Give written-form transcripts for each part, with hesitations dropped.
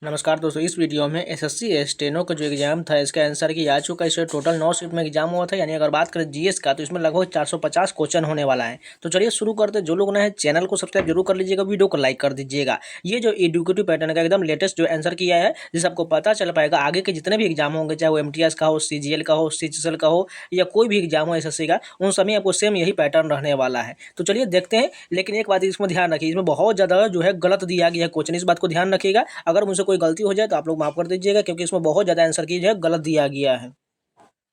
नमस्कार दोस्तों, इस वीडियो में एसएससी स्टेनो का जो एग्जाम था इसका आंसर की आ चुका है। इसमें टोटल 9 शिफ्ट में एग्जाम हुआ था। यानी अगर बात करें जीएस का तो इसमें लगभग 450 क्वेश्चन होने वाला है। तो चलिए शुरू करते हैं। जो लोग नए हैं चैनल को सब्सक्राइब जरूर कर लीजिएगा, वीडियो को लाइक कर दीजिएगा। ये जो एडुकेटिव पैटर्न का एकदम लेटेस्ट जो आंसर किया है, जिससे आपको पता चल पाएगा आगे के जितने भी एग्जाम होंगे, चाहे वो एमटीएस का हो, सीजीएल का हो, सीजीएल का हो या कोई भी एग्जाम हो एसएससी का, उन समय आपको सेम यही पैटर्न रहने वाला है। तो चलिए देखते हैं। लेकिन एक बात इसमें ध्यान रखिए, इसमें बहुत ज़्यादा जो है गलत दिया गया है क्वेश्चन, इस बात को ध्यान रखिएगा। अगर मुझसे कोई गलती हो जाए तो आप लोग माफ कर दीजिएगा, क्योंकि इसमें बहुत ज़्यादा आंसर की जो है गलत दिया गया है।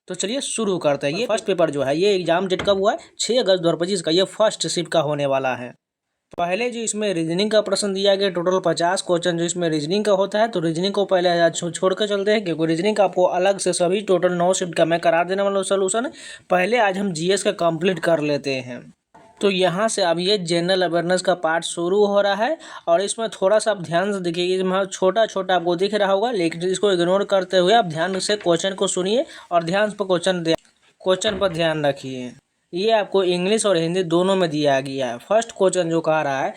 तो चलिए शुरू करते हैं। ये फर्स्ट पेपर जो है, ये एग्जाम डेट कब हुआ है? 6 अगस्त 2025 का। ये फर्स्ट शिफ्ट का होने वाला है। पहले जो इसमें रीजनिंग का प्रश्न दिया गया, टोटल 50 क्वेश्चन जो इसमें रीजनिंग का होता है। तो रीजनिंग को पहले आज छोड़ कर चलते हैं, क्योंकि रीजनिंग का आपको अलग से सभी टोटल 9 शिफ्ट का मैं करा देने वाला हूँ सोल्यूशन। पहले आज हम जीएस का कंप्लीट कर लेते हैं। तो यहाँ से अब ये जनरल अवेयरनेस का पार्ट शुरू हो रहा है। और इसमें थोड़ा सा आप ध्यान से देखिए, इसमें छोटा छोटा आपको दिख रहा होगा, लेकिन इसको इग्नोर करते हुए आप ध्यान से क्वेश्चन को सुनिए और ध्यान पर क्वेश्चन पर ध्यान रखिए। ये आपको इंग्लिश और हिंदी दोनों में दिया गया है। फर्स्ट क्वेश्चन जो कह रहा है,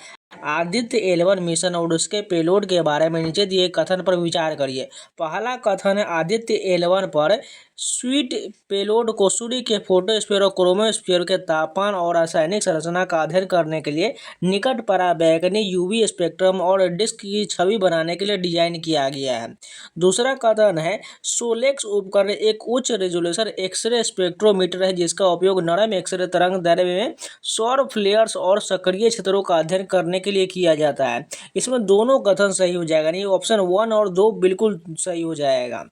आदित्य 11 मिशन और उसके पेलोड के बारे में नीचे दिए कथन पर विचार करिए। पहला कथन है, आदित्य 11 पर स्वीट पेलोड को सूर्य के फोटोस्फीयर और क्रोमोस्फीयर के तापमान और रासायनिक संरचना का अध्ययन करने के लिए निकट पराबैंगनी यूवी स्पेक्ट्रम और डिस्क की छवि बनाने के लिए डिजाइन किया गया है। दूसरा कथन है, सोलेक्स उपकरण एक उच्च रेजोल्यूशन एक्सरे स्पेक्ट्रोमीटर है, जिसका उपयोग नरम एक्सरे तरंग दैर्ध्य में सौर फ्लेयर्स और सक्रिय क्षेत्रों का अध्ययन करने के लिए किया जाता है। इसमें दोनों कथन सही हो जाएगा, नहीं ऑप्शन 1 और 2 बिल्कुल सही हो जाएगा।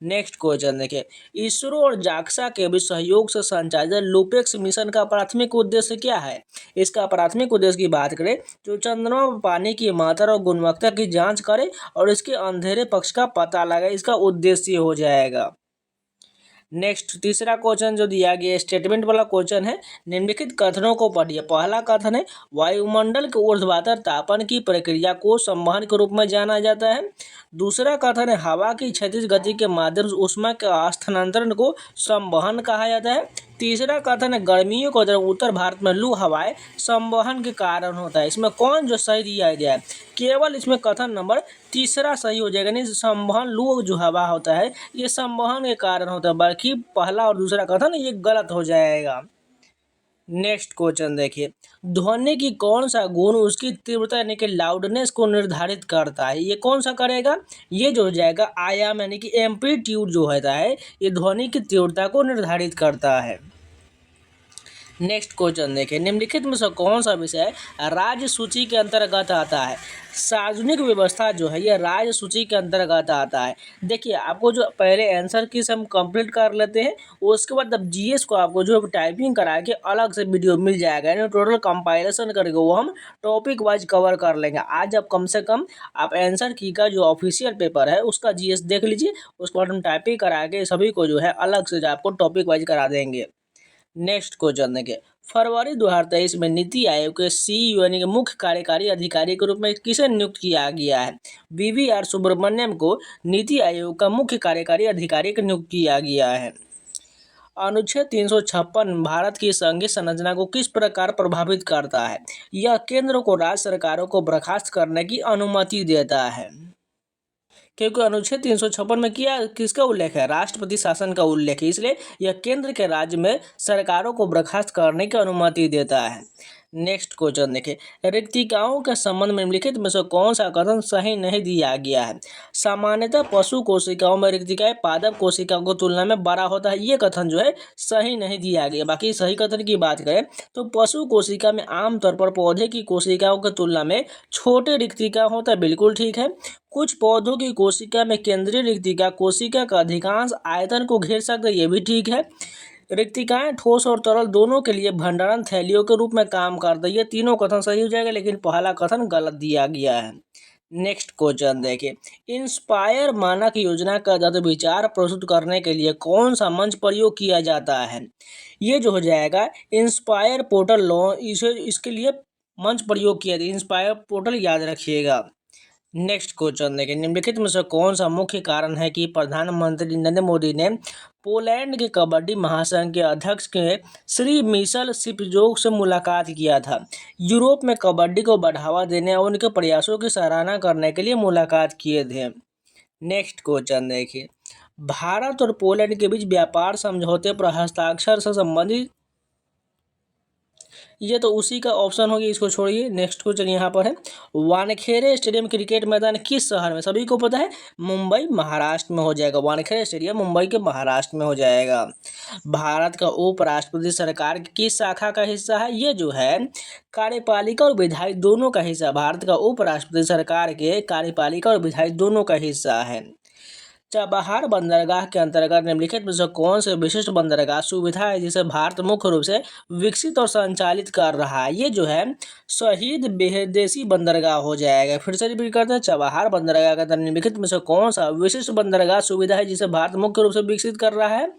नेक्स्ट क्वेश्चन देखिए, इसरो और जाक्सा के बीच सहयोग से संचालित लूपेक्स मिशन का प्राथमिक उद्देश्य क्या है? इसका प्राथमिक उद्देश्य की बात करें तो चंद्रमा में पानी की मात्रा और गुणवत्ता की जांच करे और इसके अंधेरे पक्ष का पता लगाए, इसका उद्देश्य हो जाएगा। नेक्स्ट तीसरा क्वेश्चन जो दिया गया स्टेटमेंट वाला क्वेश्चन है, निम्नलिखित कथनों को पढ़िए। पहला कथन है, वायुमंडल के ऊर्ध्वाधर तापन की प्रक्रिया को संवहन के रूप में जाना जाता है। दूसरा कथन है, हवा की क्षैतिज गति के माध्यम से ऊष्मा के स्थानांतरण को संवहन कहा जाता है। तीसरा कथन है, गर्मियों के दौरान उत्तर भारत में लू हवाएं संवहन के कारण होता है। इसमें कौन जो सही दिया गया है? केवल इसमें कथन नंबर तीसरा सही हो जाएगा। नहीं, संवहन लू जो हवा होता है ये संवहन के कारण होता है, बल्कि पहला और दूसरा कथन ये गलत हो जाएगा। नेक्स्ट क्वेश्चन देखिए, ध्वनि की कौन सा गुण उसकी तीव्रता यानी कि लाउडनेस को निर्धारित करता है? ये कौन सा करेगा? ये जो हो जाएगा आयाम यानी कि एम्पलीट्यूड जो होता है, ये ध्वनि की तीव्रता को निर्धारित करता है। नेक्स्ट क्वेश्चन देखिए, निम्नलिखित में से कौन सा विषय राज्य सूची के अंतर्गत आता है? सार्वजनिक व्यवस्था जो है ये राज्य सूची के अंतर्गत आता है। देखिए, आपको जो पहले आंसर की हम कंप्लीट कर लेते हैं, उसके बाद अब जीएस को आपको जो टाइपिंग करा के अलग से वीडियो मिल जाएगा, यानी टोटल कंपाइलेशन करके वो हम टॉपिक वाइज कवर कर लेंगे। आज अब कम से कम आप आंसर की का जो ऑफिशियल पेपर है उसका जीएस देख लीजिए, उसके बाद हम टाइपिंग करा के सभी को जो है अलग से जो आपको टॉपिक वाइज करा देंगे। नेक्स्ट क्वेश्चन देखिए, फरवरी 2023 में नीति आयोग के सीईओ यानी कि मुख्य कार्यकारी अधिकारी के रूप में किसे नियुक्त किया गया है? वीवीआर सुब्रमण्यम को नीति आयोग का मुख्य कार्यकारी अधिकारी को नियुक्त किया गया है। अनुच्छेद 356 भारत की संघीय संरचना को किस प्रकार प्रभावित करता है? यह केंद्र को राज्य सरकारों को बर्खास्त करने की अनुमति देता है। क्योंकि अनुच्छेद 356 में किया किसका उल्लेख है? राष्ट्रपति शासन का उल्लेख है, इसलिए यह केंद्र के राज्य में सरकारों को बर्खास्त करने की अनुमति देता है। नेक्स्ट क्वेश्चन देखिए, रिक्तिकाओं के संबंध में निम्नलिखित में से कौन सा कथन सही नहीं दिया गया है? सामान्यतः पशु कोशिकाओं में रिक्तिकाएं पादप कोशिकाओं की तुलना में बड़ा होता है, ये कथन जो है सही नहीं दिया गया। बाकी सही कथन की बात करें तो पशु कोशिका में आमतौर पर पौधे की कोशिकाओं की तुलना में छोटे रिक्तिका होता है, बिल्कुल ठीक है। कुछ पौधों की कोशिका में केंद्रीय रिक्तिका कोशिका का अधिकांश आयतन को घेर सकते हैं, ये भी ठीक है। रिक्तिकाएं ठोस और तरल दोनों के लिए भंडारण थैलियों के रूप में काम करते हैं, ये तीनों कथन सही हो जाएगा, लेकिन पहला कथन गलत दिया गया है। नेक्स्ट क्वेश्चन देखिए, इंस्पायर मानक योजना का तहत विचार प्रस्तुत करने के लिए कौन सा मंच प्रयोग किया जाता है? ये जो हो जाएगा इंस्पायर पोर्टल इसके लिए मंच प्रयोग किया जाता है। इंस्पायर पोर्टल याद रखिएगा। नेक्स्ट क्वेश्चन देखिए, निम्नलिखित में से कौन सा मुख्य कारण है कि प्रधानमंत्री नरेंद्र मोदी ने पोलैंड के कबड्डी महासंघ के अध्यक्ष के श्री मिशेल सिपजोक से मुलाकात किया था। यूरोप में कबड्डी को बढ़ावा देने और उनके प्रयासों की सराहना करने के लिए मुलाकात किए थे। नेक्स्ट क्वेश्चन देखिए, भारत और पोलैंड के बीच व्यापार समझौते पर हस्ताक्षर से संबंधित, ये तो उसी का ऑप्शन हो गया, इसको छोड़िए। नेक्स्ट क्वेश्चन यहाँ पर है, वानखेड़े स्टेडियम क्रिकेट मैदान किस शहर में, सभी को पता है मुंबई महाराष्ट्र में हो जाएगा। वानखेड़े स्टेडियम मुंबई के महाराष्ट्र में हो जाएगा। भारत का उपराष्ट्रपति सरकार की किस शाखा का हिस्सा है, ये जो है कार्यपालिका और विधायी दोनों का हिस्सा। भारत का उपराष्ट्रपति सरकार के कार्यपालिका और विधायी दोनों का हिस्सा है। चाबहार बंदरगाह के अंतर्गत निम्नलिखित में से कौन से विशिष्ट बंदरगाह सुविधा है जिसे भारत मुख्य रूप से विकसित और संचालित कर रहा है, ये जो है शहीद बेहदेसी बंदरगाह हो जाएगा। फिर से रिपीट करते हैं, चाबहार बंदरगाह के अंदर निम्नलिखित में से कौन सा विशिष्ट बंदरगाह सुविधा है जिसे भारत मुख्य रूप से विकसित कर रहा है,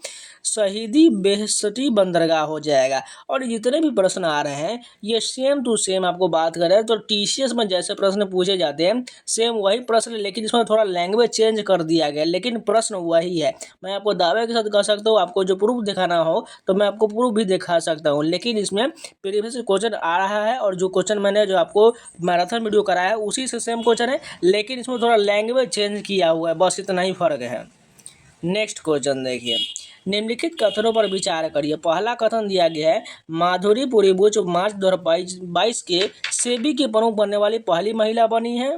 शहीदी बेहसटी बंदरगाह हो जाएगा। और जितने भी प्रश्न आ रहे हैं ये सेम टू सेम आपको बात करें तो टीसीएस में जैसे प्रश्न पूछे जाते हैं सेम वही प्रश्न, लेकिन इसमें थोड़ा लैंग्वेज चेंज कर दिया गया, लेकिन प्रश्न वही है। मैं आपको दावे के साथ कह सकता हूँ, आपको जो प्रूफ दिखाना हो तो मैं आपको प्रूफ भी दिखा सकता हूँ, लेकिन इसमें प्रीवियस क्वेश्चन आ रहा है और जो क्वेश्चन मैंने जो आपको मैराथन वीडियो कराया है उसी से सेम क्वेश्चन है, लेकिन इसमें थोड़ा लैंग्वेज चेंज किया हुआ है, बस इतना ही फर्क है। नेक्स्ट क्वेश्चन देखिए, निम्नलिखित कथनों पर विचार करिए। पहला कथन दिया गया है, माधुरी पुरी बुच मार्च 2022 के सेबी की प्रमुख बनने वाली पहली महिला बनी है।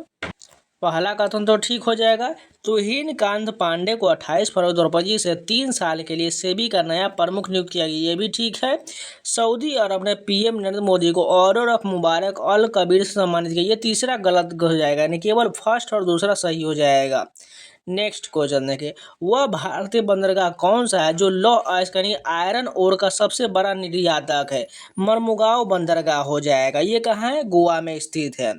पहला कथन तो ठीक हो जाएगा। तुहिन कांत पांडे को 28 फरवरी 2025 से 3 साल के लिए सेबी का नया प्रमुख नियुक्त किया गया, ये भी ठीक है। सऊदी अरब ने पीएम नरेंद्र मोदी को ऑर्डर ऑफ मुबारक अल कबीर से सम्मानित किया, ये तीसरा गलत हो जाएगा, यानी केवल फर्स्ट और दूसरा सही हो जाएगा। नेक्स्ट क्वेश्चन देखिए, वह भारतीय बंदरगाह कौन सा है जो लौह अयस्क यानी आयरन ओर का सबसे बड़ा निर्यातक है, मरमुगांव बंदरगाह हो जाएगा। ये कहाँ है, गोवा में स्थित है।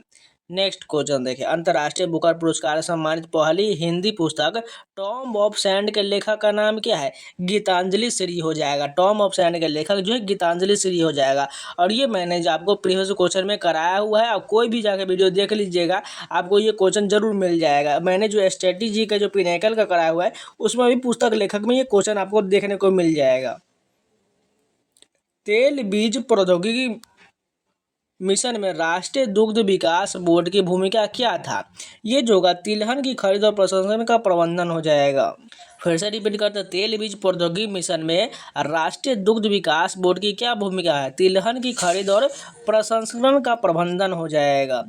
नेक्स्ट क्वेश्चन देखिए, अंतर्राष्ट्रीय बुकर पुरस्कार से सम्मानित पहली हिंदी पुस्तक टॉम ऑफ सैंड के लेखक का नाम क्या है, गीतांजलि श्री हो जाएगा। टॉम ऑफ सैंड के लेखक जो है गीतांजलि श्री हो जाएगा। और ये मैंने जो आपको प्रीवियस क्वेश्चन में कराया हुआ है, आप कोई भी जाकर वीडियो देख लीजिएगा, आपको ये क्वेश्चन जरूर मिल जाएगा। मैंने जो स्ट्रेटेजी का जो पिनाकल का कराया हुआ है उसमें भी पुस्तक लेखक में ये क्वेश्चन आपको देखने को मिल जाएगा। तेल बीज प्रौद्योगिकी मिशन में राष्ट्रीय दुग्ध विकास बोर्ड की भूमिका क्या था, ये जो होगा तिलहन की खरीद और प्रसंस्करण का प्रबंधन हो जाएगा। फिर से रिपीट करते हैं, तेल बीज प्रौद्योगिकी मिशन में राष्ट्रीय दुग्ध विकास बोर्ड की क्या भूमिका है, तिलहन की खरीद और प्रसंस्करण का प्रबंधन हो जाएगा।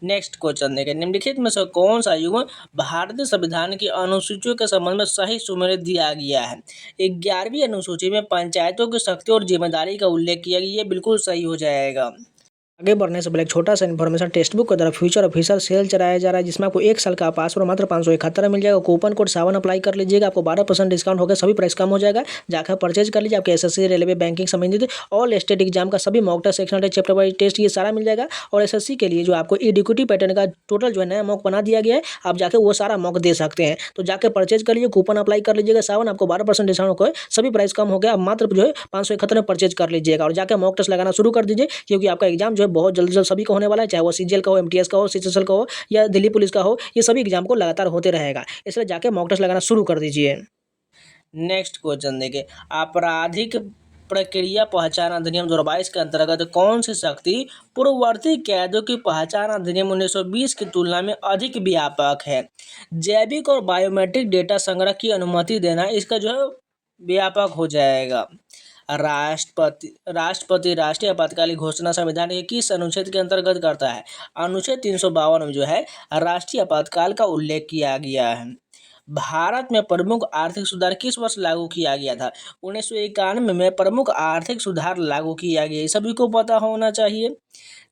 नेक्स्ट क्वेश्चन देखें, निम्नलिखित में से कौन सा युग्म भारतीय संविधान की अनुसूचियों के संबंध में सही सुमेलित दिया गया है। 11वीं अनुसूची में पंचायतों की शक्ति और जिम्मेदारी का उल्लेख किया गया, ये बिल्कुल सही हो जाएगा। आगे बढ़ने से पहले एक छोटा सा इन्फॉर्मेशन, टेक्स्ट बुक के द्वारा फ्यूचर ऑफिशियल सेल चलाया जा रहा है जिसमें आपको 1 साल का पास पर मात्र 571 मिल जाएगा। कूपन कोड 7 अप्लाई कर लीजिएगा, आपको 12% डिस्काउंट होगा, सभी प्राइस कम हो जाएगा। जाकर परचेज कर लीजिए। आपके एसएससी, रेलवे, बैंकिंग संबंधित ऑल स्टेट एग्जाम का सभी mock test, sectional test, chapter wise test, ये सारा मिल जाएगा। और एसएससी के लिए जो आपको इक्विटी पैटर्न का टोटल जो है नया मॉक बना दिया गया है, आप जाकर वो सारा मॉक दे सकते हैं। तो जाकर परचेज कर लीजिए, कूपन अप्लाई कर लीजिएगा 7, आपको 12% डिस्काउंट होगा, सभी प्राइस कम हो गया। आप मात्र जो है 571 में परचेज कर लीजिएगा और जाकर मॉक टेस्ट लगाना शुरू कर दीजिए, क्योंकि आपका एग्जाम जो है बहुत जल्द सभी का होने वाला है, चाहे वो सीजीएल का हो, एमटीएस का हो, सीएचएसएल का हो या दिल्ली पुलिस का हो, ये सभी एग्जाम को लगातार होते रहेगा, इसलिए जाके मॉक टेस्ट लगाना शुरू कर दीजिए। नेक्स्ट क्वेश्चन देखिए, आपराधिक प्रक्रिया पहचान अधिनियम 2022 के अंतर्गत कौन सी शक्ति पूर्ववर्ती कैदों की पहचान अधिनियम 1920 की तुलना में अधिक व्यापक है। जैविक और बायोमेट्रिक डेटा संग्रह की अनुमति देना इसका जो है व्यापक हो जाएगा। राष्ट्रपति राष्ट्रीय आपातकालीन घोषणा संविधान के किस अनुच्छेद के अंतर्गत करता है, अनुच्छेद 352 में जो है राष्ट्रीय आपातकाल का उल्लेख किया गया है। भारत में प्रमुख आर्थिक सुधार किस वर्ष लागू किया गया था, 1991 में प्रमुख आर्थिक सुधार लागू किया गया, सभी को पता होना चाहिए।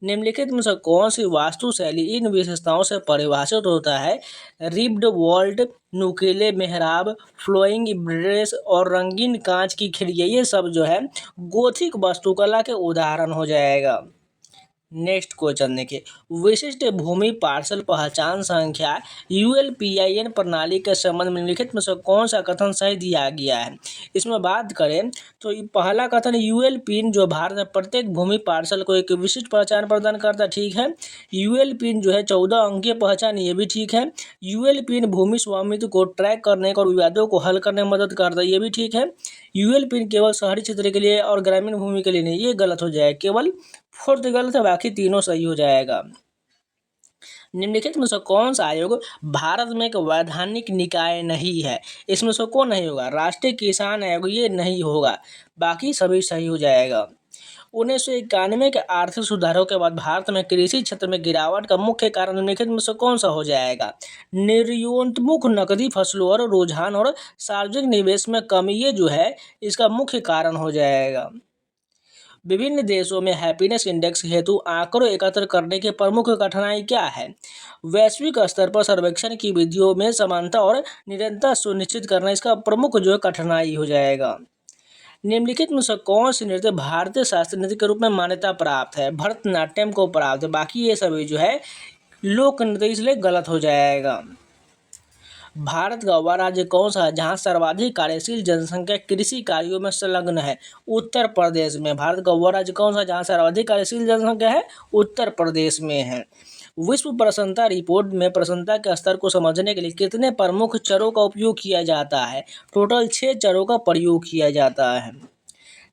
निम्नलिखित में से कौन सी वास्तुशैली इन विशेषताओं से परिभाषित होता है, रिब्ड वॉल्ट, नुकीले मेहराब, फ्लोइंग ब्रेस और रंगीन कांच की खिड़कियाँ, ये सब जो है गोथिक वास्तुकला के उदाहरण हो जाएगा। नेक्स्ट क्वेश्चन देखिए, विशिष्ट भूमि पार्सल पहचान संख्या यूएलपीआईएन प्रणाली के संबंध में निम्नलिखित में से कौन सा कथन सही दिया गया है। इसमें बात करें तो पहला कथन यूएल पिन जो भारत में प्रत्येक भूमि पार्सल को एक विशिष्ट पहचान प्रदान करता है, ठीक है। यूएल पिन जो है 14 अंकीय पहचान, ये भी ठीक है। यूएल पिन भूमि स्वामित्व को ट्रैक करने और विवादों को हल करने में मदद करता है, ये भी ठीक है। यूएल पिन केवल शहरी क्षेत्र के लिए और ग्रामीण भूमि के लिए नहीं, ये गलत हो जाएगा, केवल फोर्थ गलत है, बाकी तीनों सही हो जाएगा। निम्नलिखित में से कौन सा आयोग भारत में एक वैधानिक निकाय नहीं है। इसमें से कौन नहीं होगा, राष्ट्रीय किसान आयोग, ये नहीं होगा, बाकी सभी सही हो जाएगा। 1991 के आर्थिक सुधारों के बाद भारत में कृषि क्षेत्र में गिरावट का मुख्य कारण निम्नलिखित में से कौन सा हो जाएगा। निर्यातोन्मुख नकदी फसलों और रुझान और सार्वजनिक निवेश में कमी, ये जो है इसका मुख्य कारण हो जाएगा। विभिन्न देशों में हैप्पीनेस इंडेक्स हेतु आंकड़ों एकत्र करने की प्रमुख कठिनाई क्या है। वैश्विक स्तर पर सर्वेक्षण की विधियों में समानता और निरंतरता सुनिश्चित करना इसका प्रमुख जो है कठिनाई हो जाएगा। निम्नलिखित में से कौन सी नृत्य भारतीय शास्त्रीय नृत्य के रूप में मान्यता प्राप्त है। भरतनाट्यम को प्राप्त है, बाकी ये सभी जो है लोक नृत्य, इसलिए गलत हो जाएगा। भारत का वह राज्य कौन सा है जहाँ सर्वाधिक कार्यशील जनसंख्या कृषि कार्यों में संलग्न है। उत्तर प्रदेश में। भारत का वह राज्य कौन सा है जहाँ सर्वाधिक कार्यशील जनसंख्या है, उत्तर प्रदेश में है। विश्व प्रसन्नता रिपोर्ट में प्रसन्नता के स्तर को समझने के लिए कितने प्रमुख चरों का उपयोग किया जाता है। टोटल 6 चरों का प्रयोग किया जाता है।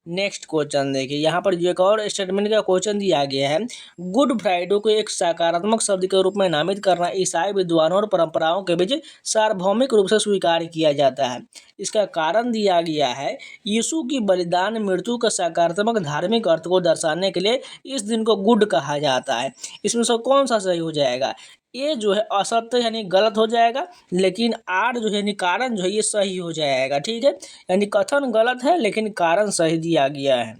नेक्स्ट क्वेश्चन देखिए, यहाँ पर जो एक और स्टेटमेंट का क्वेश्चन दिया गया है, गुड फ्राइडे को एक सकारात्मक शब्द के रूप में नामित करना ईसाई विद्वानों और परंपराओं के बीच सार्वभौमिक रूप से स्वीकार किया जाता है। इसका कारण दिया गया है, यीशु की बलिदान मृत्यु का सकारात्मक धार्मिक अर्थ को दर्शाने के लिए इस दिन को गुड कहा जाता है। इसमें से कौन सा सही हो जाएगा। ये जो है असत्य यानी गलत हो जाएगा, लेकिन आर जो है यानी कारण जो है ये सही हो जाएगा, ठीक है। यानी कथन गलत है लेकिन कारण सही दिया गया है।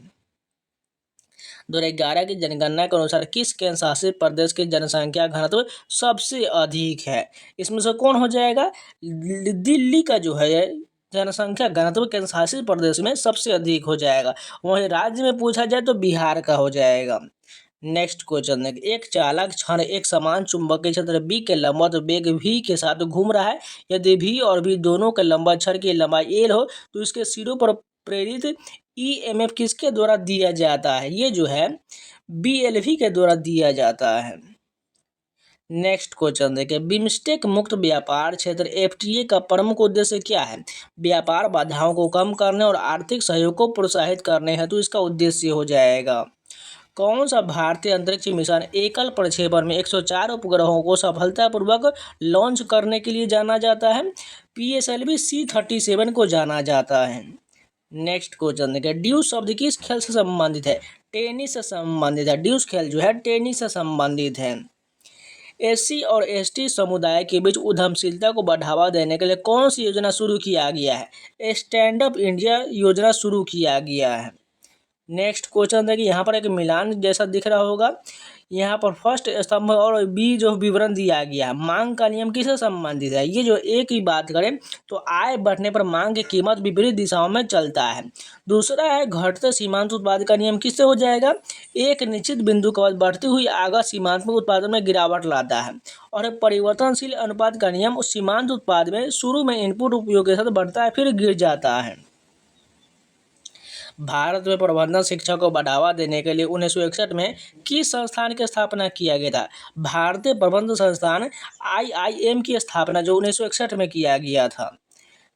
2011 की जनगणना के अनुसार किस केंद्र शासित प्रदेश की जनसंख्या घनत्व सबसे अधिक है। इसमें से कौन हो जाएगा, दिल्ली का जो है जनसंख्या घनत्व केंद्र शासित प्रदेश में सबसे अधिक हो जाएगा। वहीं राज्य में पूछा जाए तो बिहार का हो जाएगा। नेक्स्ट क्वेश्चन देखिए, एक चालक क्षण एक समान चुंबकीय क्षेत्र बी के लंबवत वेग v के साथ घूम रहा है। यदि v और v दोनों के लंबवत छड़ की लंबाई l हो तो इसके सिरों पर प्रेरित EMF किसके द्वारा दिया जाता है। ये जो है BLV के द्वारा दिया जाता है। नेक्स्ट क्वेश्चन देखिए, बिमस्टेक मुक्त व्यापार क्षेत्र FTA का प्रमुख उद्देश्य क्या है। व्यापार बाधाओं को कम करने और आर्थिक सहयोग को प्रोत्साहित करने हेतु तो इसका उद्देश्य हो जाएगा। कौन सा भारतीय अंतरिक्ष मिशन एकल प्रक्षेपण में 104 उपग्रहों को सफलतापूर्वक लॉन्च करने के लिए जाना जाता है। PSLV C-37 को जाना जाता है। नेक्स्ट क्वेश्चन देखिए, ड्यूस शब्द किस खेल से संबंधित है। टेनिस से संबंधित है। ड्यूस खेल जो है टेनिस से संबंधित है। SC और ST समुदाय के बीच उद्यमशीलता को बढ़ावा देने के लिए कौन सी योजना शुरू किया गया है। स्टैंड अप इंडिया योजना शुरू किया गया है। नेक्स्ट क्वेश्चन देखिए, यहाँ पर एक मिलान जैसा दिख रहा होगा। यहाँ पर फर्स्ट स्तंभ और बी जो विवरण दिया गया है। मांग का नियम किससे संबंधित है। ये जो एक की बात करें तो आय बढ़ने पर मांग की कीमत विपरीत दिशाओं में चलता है। दूसरा है घटते सीमांत उत्पाद का नियम किससे हो जाएगा। एक निश्चित बिंदु के बाद बढ़ती हुई आगा सीमांत में उत्पादन में गिरावट लाता है। और परिवर्तनशील अनुपात का नियम उस सीमांत उत्पाद में शुरू में इनपुट उपयोग के साथ बढ़ता है फिर गिर जाता है। भारत में प्रबंधन शिक्षा को बढ़ावा देने के लिए 1961 में किस संस्थान की स्थापना किया गया था। भारतीय प्रबंधन संस्थान IIM की स्थापना जो 1961 में किया गया था।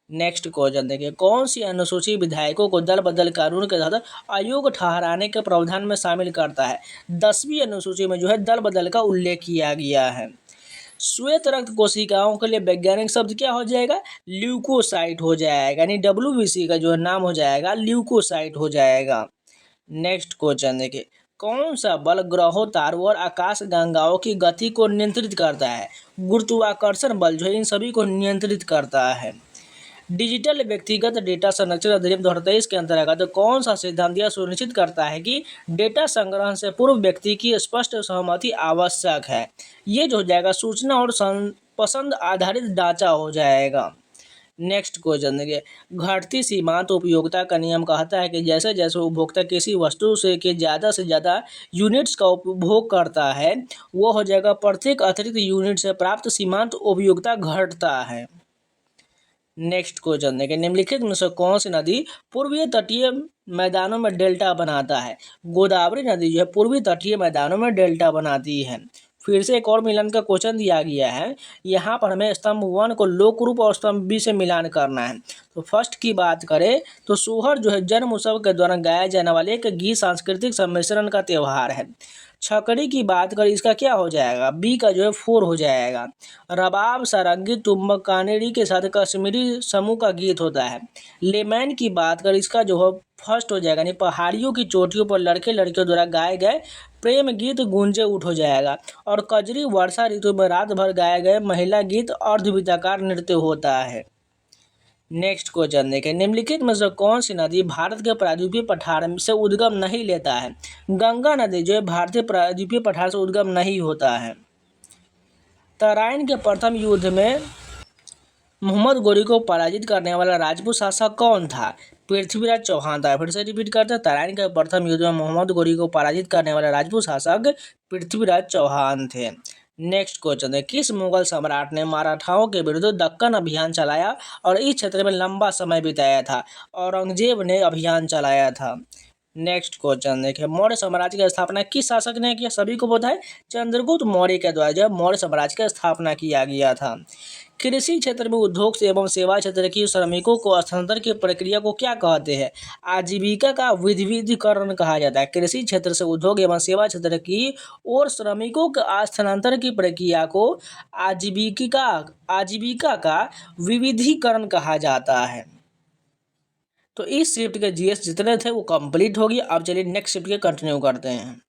नेक्स्ट क्वेश्चन देखिए, कौन सी अनुसूची विधायकों को दल बदल कानून के तहत अयोग्य ठहराने के प्रावधान में शामिल करता है। 10वीं अनुसूची में जो है दल बदल का उल्लेख किया गया है। श्वेत रक्त कोशिकाओं के लिए वैज्ञानिक शब्द क्या हो जाएगा, ल्यूकोसाइट हो जाएगा, यानी WBC का जो नाम हो जाएगा ल्यूकोसाइट हो जाएगा। नेक्स्ट क्वेश्चन देखिए, कौन सा बल ग्रहों तारों और आकाश गंगाओं की गति को नियंत्रित करता है। गुरुत्वाकर्षण बल जो है इन सभी को नियंत्रित करता है। डिजिटल व्यक्तिगत डेटा संरक्षण अधिनियम 2023 के अंतर्गत कौन सा सिद्धांत यह सुनिश्चित करता है कि डेटा संग्रहण से पूर्व व्यक्ति की स्पष्ट सहमति आवश्यक है। ये जो हो जाएगा सूचना और पसंद आधारित ढांचा हो जाएगा। नेक्स्ट क्वेश्चन देखिए, घटती सीमांत उपयोगिता का नियम कहता है कि जैसे जैसे उपभोक्ता किसी वस्तु से ज़्यादा यूनिट्स का उपभोग करता है, वो हो जाएगा प्रत्येक अतिरिक्त यूनिट से प्राप्त सीमांत उपयोगिता घटता है। नेक्स्ट क्वेश्चन देखिए, निम्नलिखित में से कौन सी नदी पूर्वीय तटीय मैदानों में डेल्टा बनाता है? गोदावरी नदी जो है पूर्वी तटीय मैदानों में डेल्टा बनाती है। फिर से एक और मिलान का क्वेश्चन दिया गया है। यहाँ पर हमें स्तंभ 1 को लोक रूप और स्तंभ बी से मिलान करना है। तो फर्स्ट की बात करें तो सोहर जो है जन्म उत्सव के दौरान गाया जाने वाले एक गीत सांस्कृतिक सम्मिश्रण का त्यौहार है। छकड़ी की बात करें इसका क्या हो जाएगा? बी का जो है 4 हो जाएगा। रबाब सारंगी तुम्बक कानेरी के साथ कश्मीरी समूह का गीत होता है। लेमैन की बात करें इसका जो है फर्स्ट हो जाएगा, यानी पहाड़ियों की चोटियों पर लड़के लड़कियों द्वारा गाए गए प्रेम गीत गूंजे उठ हो जाएगा। और कजरी वर्षा ऋतु में रात भर गाए गए महिला गीत अर्धवृत्ताकार नृत्य होता है। नेक्स्ट क्वेश्चन देखें, निम्नलिखित में से कौन सी नदी भारत के प्रायद्वीपीय पठार से उद्गम नहीं लेता है? गंगा नदी जो है भारतीय प्रायद्वीपीय पठार से उद्गम नहीं होता है। तराइन के प्रथम युद्ध में मोहम्मद गोरी को पराजित करने वाला राजपूत शासक कौन था? पृथ्वीराज चौहान था। फिर से रिपीट करते हैं, तराइन के प्रथम युद्ध में मोहम्मद गोरी को पराजित करने वाला राजपूत शासक पृथ्वीराज चौहान थे। नेक्स्ट क्वेश्चन है, किस मुगल सम्राट ने मराठाओं के विरुद्ध दक्कन अभियान चलाया और इस क्षेत्र में लंबा समय बिताया था? औरंगजेब ने अभियान चलाया था। नेक्स्ट क्वेश्चन देखिए, मौर्य साम्राज्य की स्थापना किस शासक ने किया? सभी को पता है, चंद्रगुप्त मौर्य के द्वारा जब मौर्य साम्राज्य की स्थापना किया गया था। कृषि क्षेत्र में उद्योग से एवं सेवा क्षेत्र की श्रमिकों को स्थानांतरण की प्रक्रिया को क्या कहते हैं? आजीविका का विविधीकरण कहा जाता है। कृषि क्षेत्र से उद्योग एवं सेवा क्षेत्र की और श्रमिकों के स्थानांतरण की प्रक्रिया को आजीविका का विविधीकरण कहा जाता है। तो इस शिफ्ट के जीएस जितने थे वो कंप्लीट हो गई। अब चलिए नेक्स्ट शिफ्ट के कंटिन्यू करते हैं।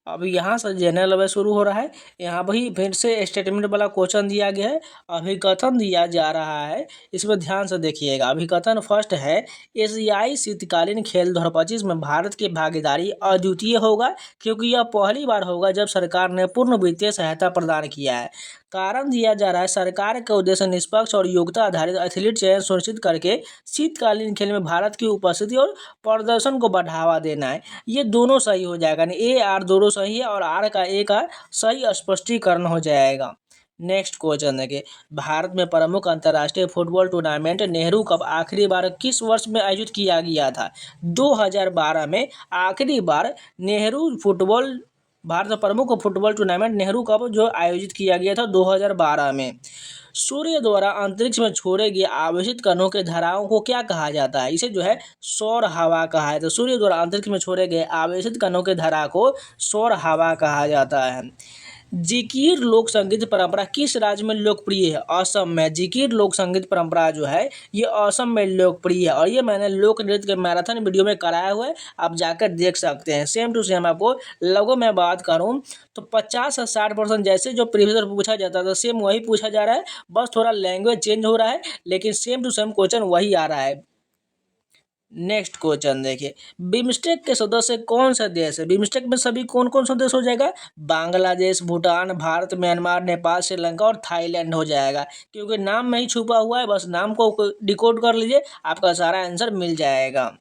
अब यहाँ से जनरल अवेयर शुरू हो रहा है। यहाँ भी फिर से स्टेटमेंट वाला क्वेश्चन दिया गया है, अभिकथन दिया जा रहा है, इसमें ध्यान से देखिएगा। अभिकथन फर्स्ट है, एशियाई शीतकालीन खेल 2025 में भारत की भागीदारी अद्वितीय होगा क्योंकि यह पहली बार होगा जब सरकार ने पूर्ण वित्तीय सहायता प्रदान किया है। कारण दिया जा रहा है, सरकार का उद्देश्य निष्पक्ष और योग्यता आधारित एथलीट चयन सुनिश्चित करके शीतकालीन खेल में भारत की उपस्थिति और प्रदर्शन को बढ़ावा देना है। ये दोनों सही हो जाएगा, ए आर दोनों सही है और आर का ए का सही स्पष्टीकरण हो जाएगा। नेक्स्ट क्वेश्चन देखिए, भारत में प्रमुख अंतर्राष्ट्रीय फुटबॉल टूर्नामेंट नेहरू कप आखिरी बार किस वर्ष में आयोजित किया गया था? 2012 में आखिरी बार भारत में प्रमुख फुटबॉल टूर्नामेंट नेहरू कप जो आयोजित किया गया था 2012 में। सूर्य द्वारा अंतरिक्ष में छोड़े गए आवेशित कणों के धाराओं को क्या कहा जाता है? इसे जो है सौर हवा कहा है। तो सूर्य द्वारा अंतरिक्ष में छोड़े गए आवेशित कणों के धारा को सौर हवा कहा जाता है। जिकिर लोक संगीत परंपरा किस राज्य में लोकप्रिय है? असम में। जिकिर लोक संगीत परंपरा जो है ये असम में लोकप्रिय है और ये मैंने लोक नृत्य के मैराथन वीडियो में कराया हुआ है, आप जाकर देख सकते हैं। सेम टू सेम आपको लोगों में बात करूं तो 50 से 60% जैसे जो प्रीवियस पूछा जाता था सेम वही पूछा जा रहा है, बस थोड़ा लैंग्वेज चेंज हो रहा है लेकिन सेम टू सेम क्वेश्चन वही आ रहा है। नेक्स्ट क्वेश्चन देखिए, बिमस्टेक के सदस्य कौन सा देश है? बिमस्टेक में सभी कौन कौन सा देश हो जाएगा? बांग्लादेश, भूटान, भारत, म्यांमार, नेपाल, श्रीलंका और थाईलैंड हो जाएगा, क्योंकि नाम में ही छुपा हुआ है, बस नाम को डिकोड कर लीजिए आपका सारा आंसर मिल जाएगा।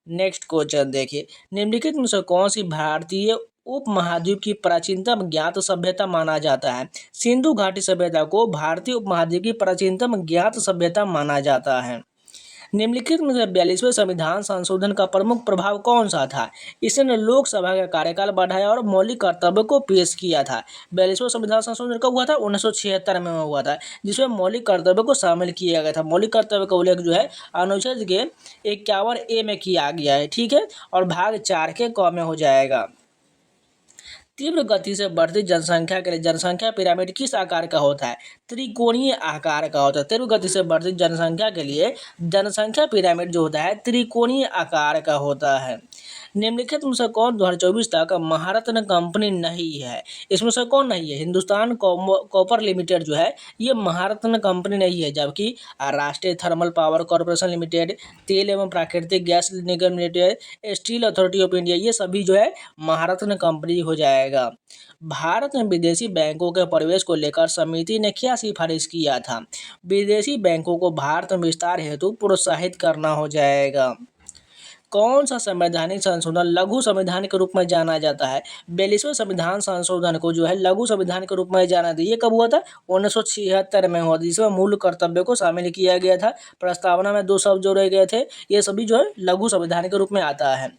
नेक्स्ट क्वेश्चन देखिए, निम्नलिखित में से कौन सी भारतीय उपमहाद्वीप की प्राचीनतम ज्ञात सभ्यता माना जाता है? सिंधु घाटी सभ्यता को भारतीय उपमहाद्वीप की प्राचीनतम ज्ञात सभ्यता माना जाता है। निम्नलिखित में से 42वें संविधान संशोधन का प्रमुख प्रभाव कौन सा था? इसने लोकसभा का कार्यकाल बढ़ाया और मौलिक कर्तव्य को पेश किया था। 42वां संविधान संशोधन कब हुआ था? 1976 में हुआ था, जिसमें मौलिक कर्तव्य को शामिल किया गया था। मौलिक कर्तव्य का उल्लेख जो है अनुच्छेद के 51A में किया गया है, ठीक है, और भाग 4 के क में हो जाएगा। तीव्र गति से बढ़ती जनसंख्या के लिए जनसंख्या पिरामिड किस आकार का होता है? त्रिकोणीय आकार का होता है। तीव्र गति से बढ़ती जनसंख्या के लिए जनसंख्या पिरामिड जो होता है त्रिकोणीय आकार का होता है। निम्नलिखित में से कौन 2024 तक महारत्न कंपनी नहीं है? इसमें से कौन नहीं है? हिंदुस्तान कॉपर लिमिटेड जो है ये महारत्न कंपनी नहीं है, जबकि राष्ट्रीय थर्मल पावर कॉर्पोरेशन लिमिटेड, तेल एवं प्राकृतिक gas Nigam limited, steel authority of India, ये सभी जो है महारत्न कंपनी हो जाएगा। भारत में विदेशी बैंकों के प्रवेश को लेकर समिति ने क्या सिफारिश किया था? विदेशी बैंकों को भारत में विस्तार हेतु प्रोत्साहित करना हो जाएगा। कौन सा संवैधानिक संशोधन लघु संविधान के रूप में जाना जाता है? 42वें संविधान संशोधन को जो है लघु संविधान के रूप में जाना था। ये कब हुआ था? 1976 में हुआ, जिसमें मूल कर्तव्य को शामिल किया गया था। प्रस्तावना में 2 शब्द जोड़े गए थे। ये सभी जो है लघु संविधान के रूप में आता है।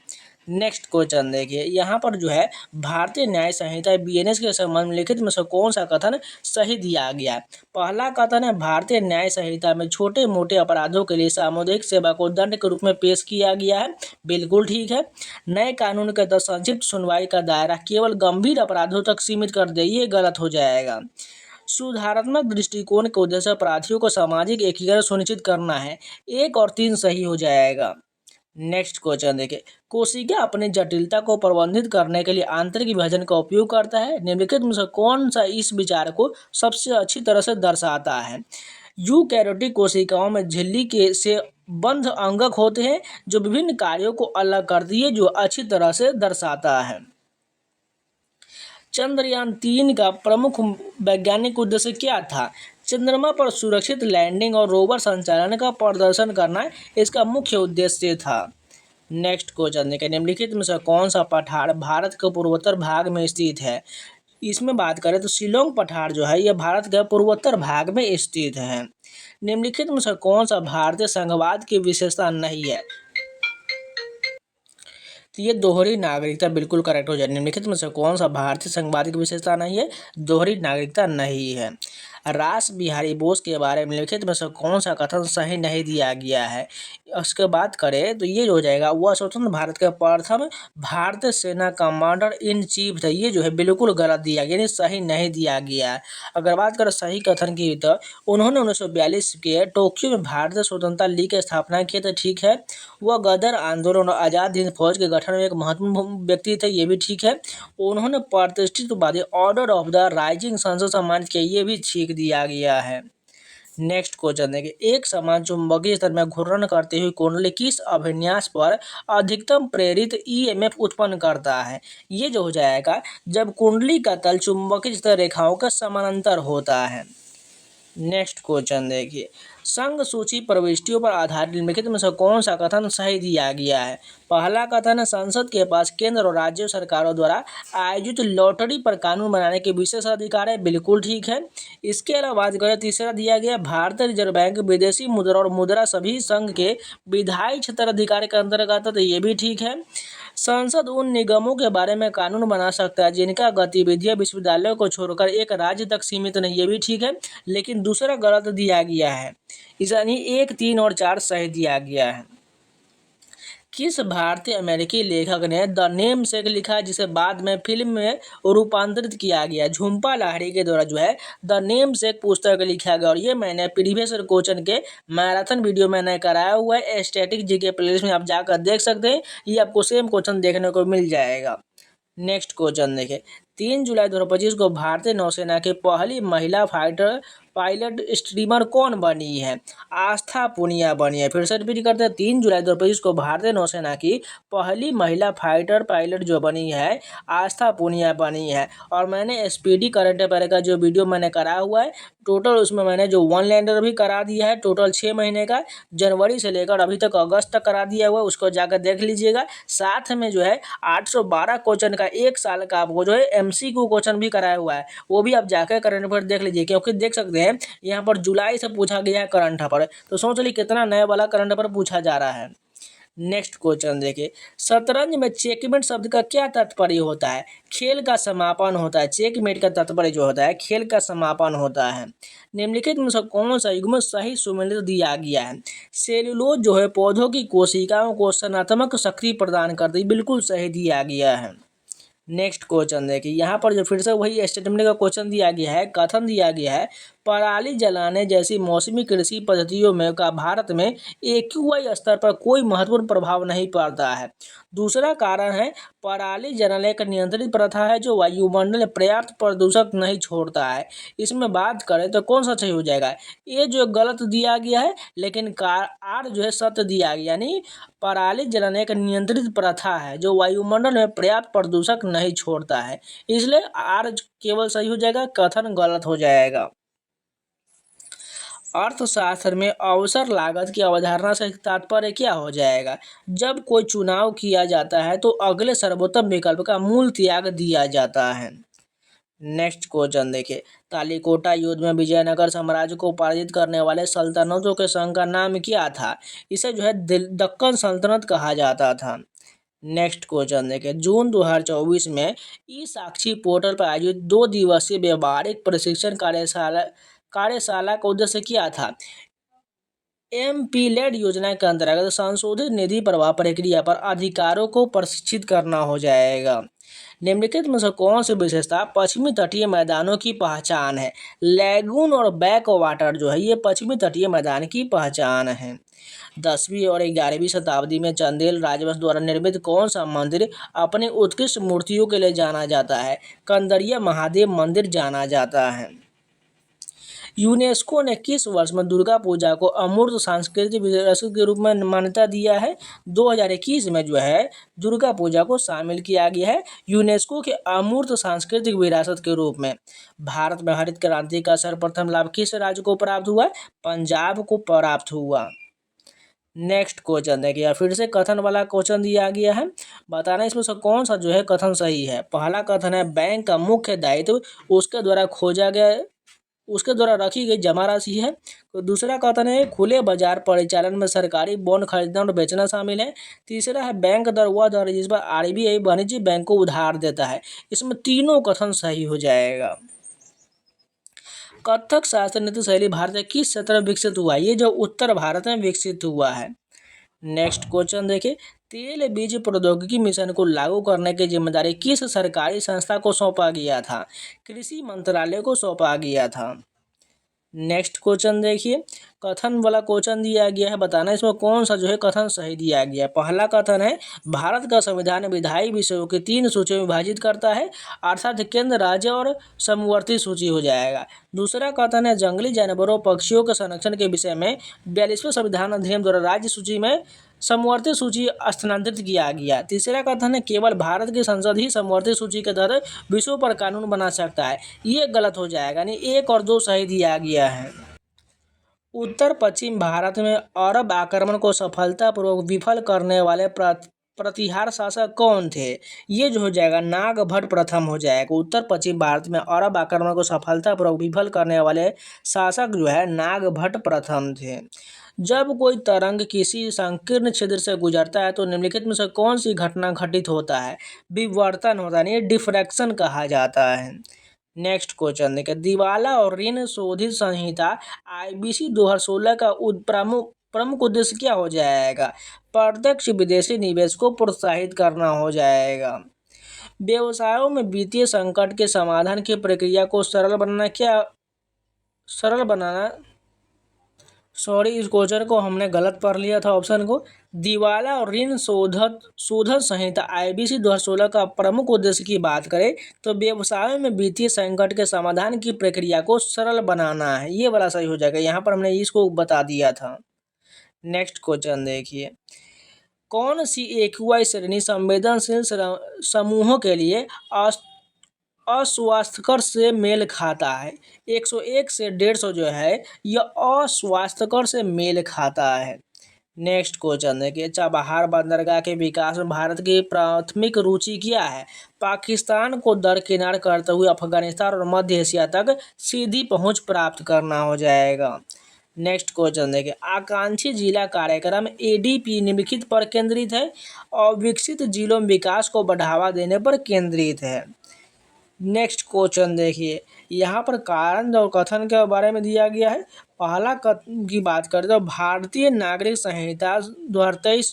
नेक्स्ट क्वेश्चन देखिए, यहाँ पर जो है भारतीय न्याय संहिता बीएनएस के संबंध में लिखित में से कौन सा कथन सही दिया गया है? पहला कथन है भारतीय न्याय संहिता में छोटे मोटे अपराधों के लिए सामुदायिक सेवा को दंड के रूप में पेश किया गया है, बिल्कुल ठीक है। नए कानून के तहत संक्षिप्त सुनवाई का दायरा केवल गंभीर अपराधों तक सीमित कर दे, ये गलत हो जाएगा। सुधारात्मक दृष्टिकोण के उद्देश्य अपराधियों को सामाजिक एकीकरण सुनिश्चित करना है, 1 और 3 सही हो जाएगा। नेक्स्ट क्वेश्चन देखिए, कोशिका अपनी जटिलता को प्रबंधित करने के लिए आंतरिक विभाजन का उपयोग करता है। निम्नलिखित में से कौन सा इस विचार को सबसे अच्छी तरह से दर्शाता है? यूकैरियोटिक कोशिकाओं में झिल्ली के से बंध अंगक होते हैं जो विभिन्न कार्यों को अलग करती है, जो अच्छी तरह से दर्शाता है। चंद्रयान 3 का प्रमुख वैज्ञानिक उद्देश्य क्या था? चंद्रमा पर सुरक्षित लैंडिंग और रोवर संचालन का प्रदर्शन करना इसका मुख्य उद्देश्य था। नेक्स्ट क्वेश्चन देखिए, निम्नलिखित में से कौन सा पठार भारत के पूर्वोत्तर भाग में स्थित है? इसमें बात करें तो शिलोंग पठार जो है यह भारत के पूर्वोत्तर भाग में स्थित है। निम्नलिखित में से कौन सा भारतीय संघवाद की विशेषता नहीं है? तो ये दोहरी नागरिकता बिल्कुल करेक्ट हो जाए। निम्नलिखित में से कौन सा भारतीय संघवाद की विशेषता नहीं है? दोहरी नागरिकता नहीं है। रास बिहारी बोस के बारे में निम्नलिखित में से कौन सा कथन सही नहीं दिया गया है? उसके बात करें तो ये जो हो जाएगा, वह स्वतंत्र भारत के प्रथम भारतीय सेना कमांडर इन चीफ थे, ये जो है बिल्कुल गलत दिया गया, यानी सही नहीं दिया गया है। अगर बात करें सही कथन की तो उन्होंने 1942 के टोक्यो में भारतीय स्वतंत्रता लीग की स्थापना की, तो ठीक है। वह गदर आंदोलन और आज़ाद हिंद फौज के गठन में एक महत्वपूर्ण व्यक्ति थे, ये भी ठीक है। उन्होंने प्रतिष्ठितवादी order of the rising sun से सम्मानित किया, ये भी ठीक दिया गया है। नेक्स्ट क्वेश्चन देखिए, एक समान चुंबकीय स्तर में घूर्णन करती हुई कुंडली किस अभिन्यास पर अधिकतम प्रेरित ईएमएफ उत्पन्न करता है? ये जो हो जाएगा जब कुंडली का तल चुंबकीय स्तर रेखाओं का समानांतर होता है। नेक्स्ट क्वेश्चन देखिए, संघ सूची प्रविष्टियों पर आधारित निम्नलिखित में से कौन सा कथन सही दिया गया है? पहला कथन है संसद के पास केंद्र और राज्य सरकारों द्वारा आयोजित लॉटरी पर कानून बनाने के विशेष अधिकार है, बिल्कुल ठीक है। इसके अलावा बात करें तीसरा दिया गया भारतीय रिजर्व बैंक विदेशी मुद्रा और मुद्रा सभी संघ के विधायी क्षेत्र अधिकार के अंतर्गत, तो ये भी ठीक है। संसद उन निगमों के बारे में कानून बना सकता है जिनका गतिविधियां विश्वविद्यालयों को छोड़कर एक राज्य तक सीमित नहीं, ये भी ठीक है। लेकिन दूसरा गलत दिया गया है, यानी 1, 3 और 4 सही दिया गया है। किस भारतीय अमेरिकी लेखक ने द नेमसेक लिखा जिसे बाद में फिल्म में रूपांतरित किया गया? झुम्पा लाहिड़ी के द्वारा जो है द नेमसेक पुस्तक लिखा गया, और ये मैंने प्रीवियस क्वेश्चन के मैराथन वीडियो मैंने कराया हुआ है, स्टैटिक जीके प्लेलिस्ट में आप जाकर देख सकते हैं, ये आपको सेम क्वेश्चन देखने को मिल जाएगा। नेक्स्ट क्वेश्चन देखिए, 3 जुलाई 2025 को भारतीय नौसेना की पहली महिला फाइटर पायलट स्ट्रीमर कौन बनी है? आस्था पुनिया बनी है। फिर से रिपीट करते हैं, 3 जुलाई 2025 को भारतीय नौसेना की पहली महिला फाइटर पायलट जो बनी है आस्था पुनिया बनी है। और मैंने स्पीडी करंट अफेयर का जो वीडियो मैंने कराया हुआ है, टोटल उसमें मैंने जो 1 लैंडर भी करा दिया है, टोटल 6 महीने का, जनवरी से लेकर अभी तक अगस्त तक करा दिया हुआ है, उसको जाकर देख लीजिएगा। साथ में जो है 812 क्वेश्चन का 1 साल का आपको जो है एमसीक्यू क्वेश्चन भी कराया हुआ है, वो भी आप जाकर करंट अफेयर देख लीजिए, क्योंकि देख सकते हैं यहाँ पर जुलाई से पूछा गया है करंट अफेयर, तो सोच ली कितना नया वाला करंट अफेयर पूछा जा रहा है। नेक्स्ट क्वेश्चन देखिए, शतरंज में चेकमेट शब्द का क्या तात्पर्य होता है? खेल का समापन होता है। चेकमेट का तात्पर्य जो होता है खेल का समापन होता है। निम्नलिखित में से कौन सा युग्म सही सुमेलित दिया गया है? सेल्यूलोज जो है पौधों की कोशिकाओं को सनात्मक शक्ति प्रदान करती है, बिल्कुल सही दिया गया है। नेक्स्ट क्वेश्चन देखिए, यहाँ पर जो फिर से वही स्टेटमेंट का क्वेश्चन दिया गया है, कथन दिया गया है पराली जलाने जैसी मौसमी कृषि पद्धतियों में का भारत में एक्यूआई स्तर पर कोई महत्वपूर्ण प्रभाव नहीं पड़ता है। दूसरा कारण है पराली जलाने एक नियंत्रित प्रथा है जो वायुमंडल में पर्याप्त प्रदूषक नहीं छोड़ता है। इसमें बात करें तो कौन सा सही हो जाएगा, ये जो गलत दिया गया है, लेकिन आर जो है सत्य दिया गया, यानी पराली जलाने एक नियंत्रित प्रथा है जो वायुमंडल में पर्याप्त प्रदूषक नहीं छोड़ता है, इसलिए आर केवल सही हो जाएगा, कथन गलत हो जाएगा। अर्थशास्त्र में अवसर लागत की अवधारणा से तात्पर्य क्या हो जाएगा, जब कोई चुनाव किया जाता है तो अगले सर्वोत्तम विकल्प का मूल त्याग दिया जाता है। नेक्स्ट क्वेश्चन देखिए, तालिकोटा युद्ध में विजयनगर साम्राज्य को पराजित करने वाले सल्तनतों के संघ का नाम क्या था, इसे जो है दक्कन सल्तनत कहा जाता था। नेक्स्ट क्वेश्चन देखिए, जून 2024 में ई साक्षी पोर्टल पर आयोजित 2 दिवसीय व्यवहारिक प्रशिक्षण कार्यशाला का उद्देश्य क्या था। एमपीलेड योजना के अंतर्गत संशोधित निधि प्रवाह प्रक्रिया पर अधिकारों को प्रशिक्षित करना हो जाएगा। निम्नलिखित में से कौन सी विशेषता पश्चिमी तटीय मैदानों की पहचान है। लैगून और बैक वाटर जो है ये पश्चिमी तटीय मैदान की पहचान है। 10वीं और 11वीं शताब्दी में चंदेल राजवंश द्वारा निर्मित कौन सा मंदिर अपनी उत्कृष्ट मूर्तियों के लिए जाना जाता है। कंदरिया महादेव मंदिर जाना जाता है। यूनेस्को ने किस वर्ष में दुर्गा पूजा को अमूर्त सांस्कृतिक विरासत के रूप में मान्यता दिया है। 2021 में जो है दुर्गा पूजा को शामिल किया गया है यूनेस्को के अमूर्त सांस्कृतिक विरासत के रूप में। भारत में हरित क्रांति का सर्वप्रथम लाभ किस राज्य को प्राप्त हुआ, पंजाब को प्राप्त हुआ। नेक्स्ट क्वेश्चन देखिए, फिर से कथन वाला क्वेश्चन दिया गया है, बताना इसमें से कौन सा जो है कथन सही है। पहला कथन है बैंक का मुख्य दायित्व उसके द्वारा रखी गई जमा राशि है। तो दूसरा कथन है खुले बाजार परिचालन में सरकारी बॉन्ड खरीदना और बेचना शामिल है। तीसरा है बैंक दर वह दर जिस पर आरबीआई वाणिज्यिक बैंक को उधार देता है। इसमें तीनों कथन सही हो जाएगा। कथक शास्त्र नृत्य शैली भारत में किस क्षेत्र में विकसित हुआ है, ये जो उत्तर भारत में विकसित हुआ है। नेक्स्ट क्वेश्चन देखिए, तेल बीज प्रौद्योगिकी मिशन को लागू करने की जिम्मेदारी किस सरकारी संस्था को सौंपा गया था, कृषि मंत्रालय को सौंपा गया था। नेक्स्ट क्वेश्चन देखिए, कथन वाला क्वेश्चन दिया गया है, बताना इसमें कौन सा जो है कथन सही दिया गया है। पहला कथन है भारत का संविधान विधायी विषयों की 3 सूचियों में विभाजित करता है, अर्थात केंद्र, राज्य और समवर्ती सूची हो जाएगा। दूसरा कथन है जंगली जानवरों पक्षियों के संरक्षण के विषय में 42वें संविधान अधिनियम द्वारा राज्य सूची में समवर्ती सूची स्थानांतरित किया गया। तीसरा कथन है केवल भारत की संसद ही समवर्ती सूची के तहत विषयों पर कानून बना सकता है, ये गलत हो जाएगा, यानी 1 और 2 सही दिया गया है। उत्तर पश्चिम भारत में अरब आक्रमण को सफलतापूर्वक विफल करने वाले प्रतिहार शासक कौन थे, ये जो हो जाएगा नागभट्ट प्रथम हो जाएगा। उत्तर पश्चिम भारत में अरब आक्रमण को सफलतापूर्वक विफल करने वाले शासक जो है नागभट्ट प्रथम थे। जब कोई तरंग किसी संकीर्ण क्षेत्र से गुजरता है तो निम्नलिखित में से कौन सी घटना घटित होता है, विवर्तन होता है, डिफ्रैक्शन कहा जाता है। नेक्स्ट क्वेश्चन देखिए, दिवाला और ऋण शोधित संहिता आईबीसी 2016 का प्रमुख उद्देश्य क्या हो जाएगा, प्रत्यक्ष विदेशी निवेश को प्रोत्साहित करना हो जाएगा। व्यवसायों में वित्तीय संकट के समाधान की प्रक्रिया को सरल बनाना सॉरी, इस क्वेश्चन को हमने गलत पढ़ लिया था ऑप्शन को। दिवाला और ऋण शोधन संहिता आईबीसी 2016 का प्रमुख उद्देश्य की बात करें तो व्यवसायों में वित्तीय संकट के समाधान की प्रक्रिया को सरल बनाना है, ये वाला सही हो जाएगा। यहाँ पर हमने इसको बता दिया था। नेक्स्ट क्वेश्चन देखिए, कौन सी एक्यूआई श्रेणी संवेदनशील समूहों के लिए अस्वास्थ्यकर से मेल खाता है। 101 से 150 जो है यह अस्वास्थ्यकर से मेल खाता है। नेक्स्ट क्वेश्चन देखिए, चाबहार बंदरगाह के विकास में भारत की प्राथमिक रुचि क्या है, पाकिस्तान को दरकिनार करते हुए अफगानिस्तान और मध्य एशिया तक सीधी पहुंच प्राप्त करना हो जाएगा। नेक्स्ट क्वेश्चन देखिए, आकांक्षी जिला कार्यक्रम एडीपी निम्नलिखित पर केंद्रित है और विकसित जिलों में विकास को बढ़ावा देने पर केंद्रित है। नेक्स्ट क्वेश्चन देखिए, यहाँ पर कारण और कथन के बारे में दिया गया है। पहला कथन की बात करें तो भारतीय नागरिक संहिता 2023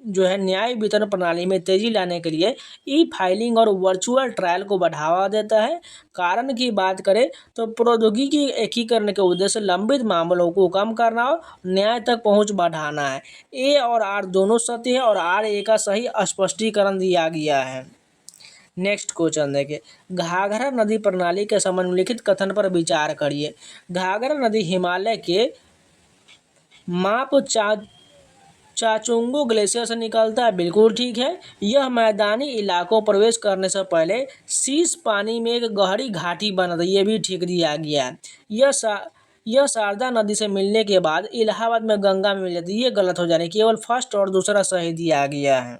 जो है न्याय वितरण प्रणाली में तेजी लाने के लिए ई फाइलिंग और वर्चुअल ट्रायल को बढ़ावा देता है। कारण की बात करें तो प्रौद्योगिकी एकीकरण के उद्देश्य लंबित मामलों को कम करना और न्याय तक पहुंच बढ़ाना है। ए और आर दोनों सत्य है और आर ए का सही स्पष्टीकरण दिया गया है। नेक्स्ट क्वेश्चन देखिए, घाघरा नदी प्रणाली के समन्वलिखित कथन पर विचार करिए। घाघरा नदी हिमालय के माप चाचोंगो ग्लेशियर से निकलता है, बिल्कुल ठीक है। यह मैदानी इलाकों प्रवेश करने से पहले शीर्ष पानी में एक गहरी घाटी बना था, ये भी ठीक दिया गया है। यह शारदा नदी से मिलने के बाद इलाहाबाद में गंगा में मिल जाती है, ये गलत हो जाने, केवल फर्स्ट और दूसरा सही दिया गया है।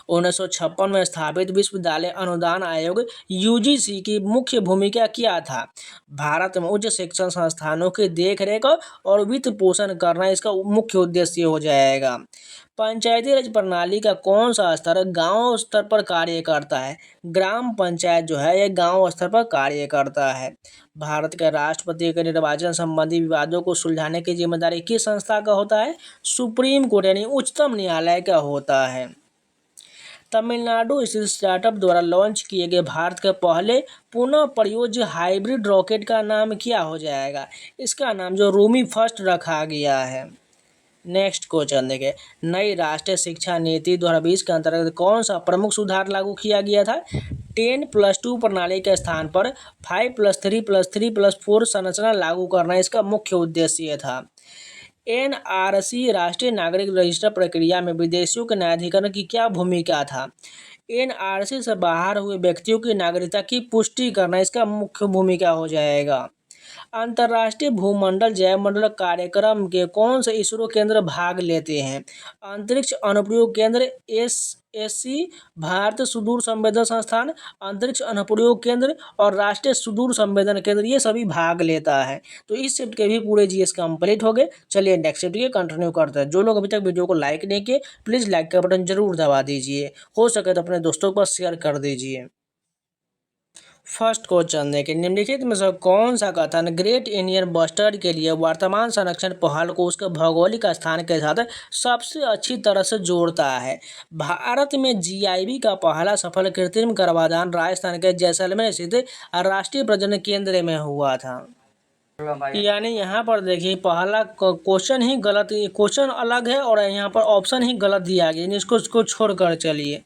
1956 में स्थापित विश्वविद्यालय अनुदान आयोग यूजीसी की मुख्य भूमिका क्या था? भारत में उच्च शिक्षण संस्थानों की देखरेख और वित्त पोषण करना इसका मुख्य उद्देश्य हो जाएगा। पंचायती राज प्रणाली का कौन सा स्तर गांव स्तर पर कार्य करता है? ग्राम पंचायत जो है यह गांव स्तर पर कार्य करता है। भारत के राष्ट्रपति के निर्वाचन संबंधी विवादों को सुलझाने की जिम्मेदारी किस संस्था का होता है? सुप्रीम कोर्ट यानी उच्चतम न्यायालय का होता है। तमिलनाडु स्थित स्टार्टअप द्वारा लॉन्च किए गए भारत के पहले पुनः प्रयोज्य हाइब्रिड रॉकेट का नाम क्या हो जाएगा? इसका नाम जो रूमी फर्स्ट रखा गया है। नेक्स्ट क्वेश्चन देखें, नई राष्ट्रीय शिक्षा नीति 2020 के अंतर्गत कौन सा प्रमुख सुधार लागू किया गया था? 10+2 प्रणाली के स्थान पर 5+3+3+4 संरचना लागू करना इसका मुख्य उद्देश्य था। एनआरसी राष्ट्रीय नागरिक रजिस्टर प्रक्रिया में विदेशियों के न्यायाधिकरण की क्या भूमिका था? एनआरसी से बाहर हुए व्यक्तियों की नागरिकता की पुष्टि करना इसका मुख्य भूमिका हो जाएगा। अंतर्राष्ट्रीय भूमंडल जैवमंडल कार्यक्रम के कौन से इसरो केंद्र भाग लेते हैं? अंतरिक्ष अनुप्रयोग केंद्र एसएससी, भारत सुदूर संवेदन संस्थान, अंतरिक्ष अनुप्रयोग केंद्र और राष्ट्रीय सुदूर संवेदन केंद्र, ये सभी भाग लेता है। तो इस शिफ्ट के भी पूरे जीएस कंप्लीट हो गए। चलिए नेक्स्ट शिफ्ट के कंटिन्यू करते हैं। जो लोग अभी तक वीडियो को लाइक नहीं किए प्लीज़ लाइक का बटन जरूर दबा दीजिए, हो सके तो अपने दोस्तों के पास शेयर कर दीजिए। फर्स्ट क्वेश्चन देखिए, निम्नलिखित में से कौन सा कथन ग्रेट इंडियन बस्टर्ड के लिए वर्तमान संरक्षण पहल को उसके भौगोलिक स्थान के साथ सबसे अच्छी तरह से जोड़ता है? भारत में जीआईबी का पहला सफल कृत्रिम गर्भाधान राजस्थान के जैसलमेर स्थित राष्ट्रीय प्रजनन केंद्र में हुआ था। यानी यहाँ पर देखिए पहला क्वेश्चन ही गलत, क्वेश्चन अलग है और यहाँ पर ऑप्शन ही गलत दिया गया, इसको छोड़कर चलिए।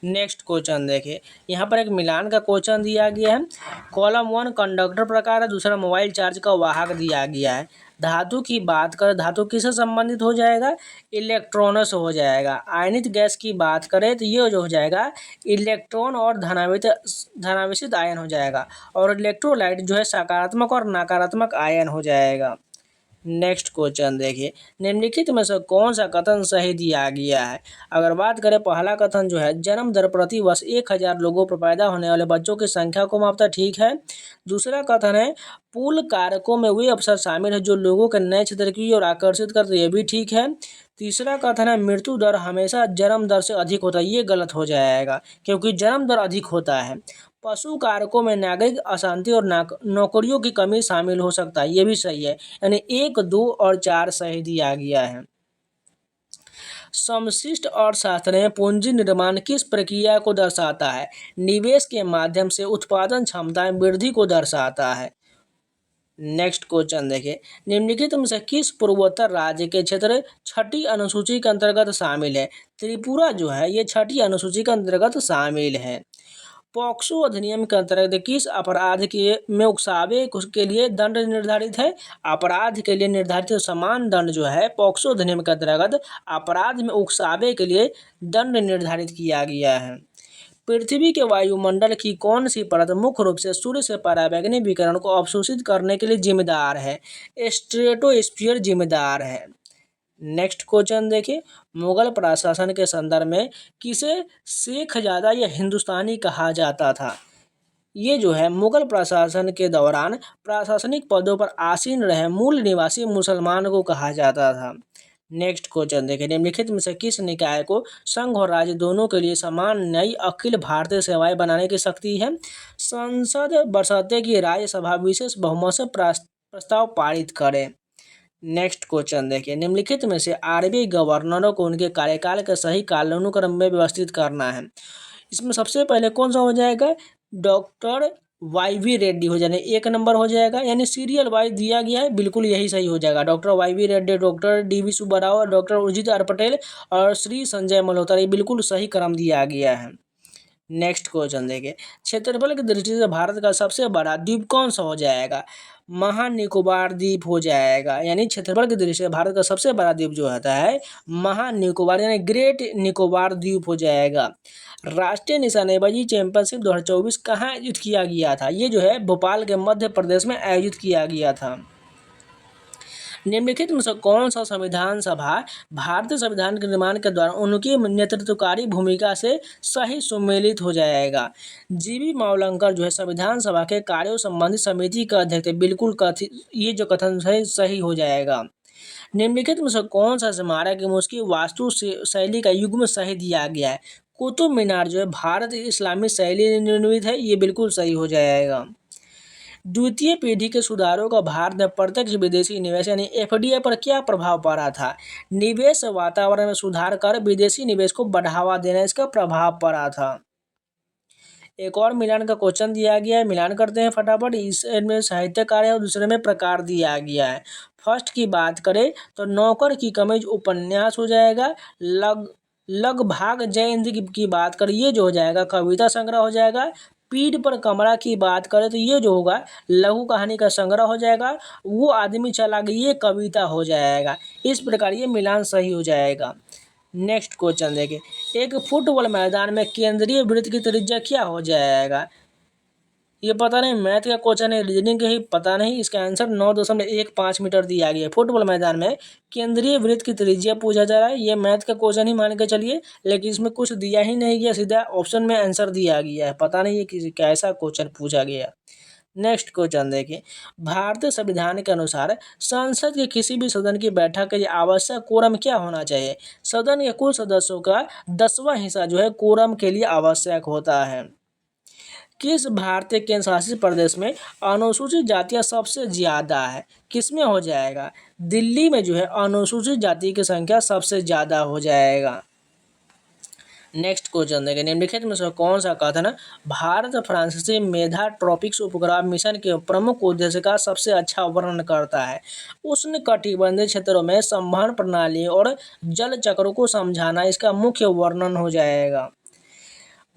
नेक्स्ट क्वेश्चन देखिए, यहाँ पर एक मिलान का क्वेश्चन दिया गया है। कॉलम 1 कंडक्टर प्रकार है, दूसरा मोबाइल चार्ज का वाहक दिया गया है। धातु की बात करें, धातु किससे संबंधित हो जाएगा? इलेक्ट्रॉनों से हो जाएगा। आयनित गैस की बात करें तो ये जो हो जाएगा इलेक्ट्रॉन और धनावेशित आयन हो जाएगा, और इलेक्ट्रोलाइट जो है सकारात्मक और नकारात्मक आयन हो जाएगा। नेक्स्ट क्वेश्चन देखिए, निम्नलिखित में से कौन सा कथन सही दिया गया है? अगर बात करें पहला कथन जो है जन्म दर प्रति वर्ष 1000 लोगों पर पैदा होने वाले बच्चों की संख्या को मापता, ठीक है। दूसरा कथन है पुल कारकों में वे अवसर शामिल है जो लोगों के नए क्षेत्र की ओर आकर्षित करते, ये भी ठीक है। तीसरा कथन है मृत्यु दर हमेशा जन्म दर से अधिक होता है, ये गलत हो जाएगा क्योंकि जन्म दर अधिक होता है। पशु कारकों में नागरिक अशांति और नौकरियों की कमी शामिल हो सकता है, ये भी सही है। यानी 1, 2 और 4 सही दिया गया है। समष्टि अर्थशास्त्र में पूंजी निर्माण किस प्रक्रिया को दर्शाता है? निवेश के माध्यम से उत्पादन क्षमता में वृद्धि को दर्शाता है। नेक्स्ट क्वेश्चन देखिए, निम्नलिखित में से किस पूर्वोत्तर राज्य के क्षेत्र 6ठी अनुसूची के अंतर्गत शामिल है? त्रिपुरा जो है ये 6ठी अनुसूची के अंतर्गत शामिल है। पॉक्सो अधिनियम के अंतर्गत किस अपराध के में उकसावे के लिए दंड निर्धारित है? अपराध के लिए निर्धारित समान दंड जो है पॉक्सो अधिनियम के अंतर्गत अपराध में उकसावे के लिए दंड निर्धारित किया गया है। पृथ्वी के वायुमंडल की कौन सी परत मुख्य रूप से सूर्य से पराबैंगनी विकिरण को अवशोषित करने के लिए जिम्मेदार है? स्ट्रेटोस्फीयर जिम्मेदार है। नेक्स्ट क्वेश्चन देखिए, मुगल प्रशासन के संदर्भ में किसे शेखजादा या हिंदुस्तानी कहा जाता था? ये जो है मुगल प्रशासन के दौरान प्रशासनिक पदों पर आसीन रहे मूल निवासी मुसलमान को कहा जाता था। नेक्स्ट क्वेश्चन देखिए, निम्नलिखित में से किस निकाय को संघ और राज्य दोनों के लिए समान नई अखिल भारतीय सेवाएं बनाने की शक्ति है? संसद बशर्ते कि राज्यसभा विशेष बहुमत से प्रस्ताव पारित करे। नेक्स्ट क्वेश्चन देखिए, निम्नलिखित में से आरबीआई गवर्नरों को उनके कार्यकाल के सही कालानुक्रम में व्यवस्थित करना है। इसमें सबसे पहले कौन सा हो जाएगा, डॉक्टर YV रेड्डी हो जाने, एक नंबर हो जाएगा, यानी सीरियल वाइज दिया गया है, बिल्कुल यही सही हो जाएगा। Doctor YV Reddy, doctor DV Subbarao, doctor Urjit R Patel और श्री संजय मल्होत्रा, ये बिल्कुल सही क्रम दिया गया है। नेक्स्ट क्वेश्चन देखिए, क्षेत्रफल की दृष्टि से भारत का सबसे बड़ा द्वीप कौन सा हो जाएगा, महानिकोबार द्वीप हो जाएगा, यानी क्षेत्रफल की दृष्टि से भारत का सबसे बड़ा द्वीप जो होता है महानिकोबार यानी ग्रेट निकोबार द्वीप हो जाएगा। राष्ट्रीय निशानेबाजी चैंपियनशिप 2024 कहाँ आयोजित किया गया था, ये जो है भोपाल के मध्य प्रदेश में आयोजित किया गया था। निम्नलिखित में से कौन सा संविधान सभा भारतीय संविधान के निर्माण के दौरान उनकी नेतृत्वकारी भूमिका से सही सुमेलित हो जाएगा। जीबी मावलंकर जो है संविधान सभा के कार्यों संबंधी समिति का अध्यक्ष थे, बिल्कुल कथित ये जो कथन है सही हो जाएगा। निम्नलिखित में से कौन सा स्मारक एवं उसकी वास्तु शैली का युग्म सही दिया गया है, कुतुब मीनार जो है भारत इस्लामी शैली निर्मित है, ये बिल्कुल सही हो जाएगा। द्वितीय पीढ़ी के सुधारों का भारत में प्रत्यक्ष विदेशी निवेश यानी FDI पर क्या प्रभाव पड़ा था, निवेश वातावरण में सुधार कर विदेशी निवेश को बढ़ावा देना इसका प्रभाव पड़ा था। एक और मिलान का क्वेश्चन दिया गया है, मिलान करते हैं फटाफट। इसमें साहित्य कार्य और दूसरे में प्रकार दिया गया है। फर्स्ट की बात करें तो नौकर की कमीज उपन्यास हो जाएगा। लग भाग जय हिंद की बात करें, ये जो हो जाएगा कविता संग्रह हो जाएगा। पीठ पर कमरा की बात करें तो ये जो होगा लघु कहानी का संग्रह हो जाएगा। वो आदमी चला गया, ये कविता हो जाएगा। इस प्रकार ये मिलान सही हो जाएगा। नेक्स्ट क्वेश्चन देखिए, एक फुटबॉल मैदान में केंद्रीय वृत्त की त्रिज्या क्या हो जाएगा, ये पता नहीं, मैथ का क्वेश्चन है, रीजनिंग का ही पता नहीं। इसका आंसर 9.15 मीटर दिया गया है। फुटबॉल मैदान में केंद्रीय वृत्त की त्रिज्या पूछा जा रहा है, ये मैथ का क्वेश्चन ही मान के चलिए, लेकिन इसमें कुछ दिया ही नहीं गया, सीधा ऑप्शन में आंसर दिया गया है। पता नहीं ये कैसा क्वेश्चन पूछा गया। नेक्स्ट क्वेश्चन देखिए, भारतीय संविधान के अनुसार संसद के किसी भी सदन की बैठक के लिए आवश्यक कोरम क्या होना चाहिए, सदन के कुल सदस्यों का 10वां हिस्सा जो है कोरम के लिए आवश्यक होता है। किस भारतीय केंद्र शासित प्रदेश में अनुसूचित जातियां सबसे ज़्यादा है, किसमें हो जाएगा, दिल्ली में जो है अनुसूचित जाति की संख्या सबसे ज़्यादा हो जाएगा। नेक्स्ट क्वेश्चन देखें, निम्नलिखित में से कौन सा कथन भारत फ्रांसीसी मेधा ट्रॉपिक्स उपग्रह मिशन के प्रमुख उद्देश्य का सबसे अच्छा वर्णन करता है, उष्ण कटिबंधीय क्षेत्रों में संवहन प्रणाली और जल चक्रों को समझाना इसका मुख्य वर्णन हो जाएगा।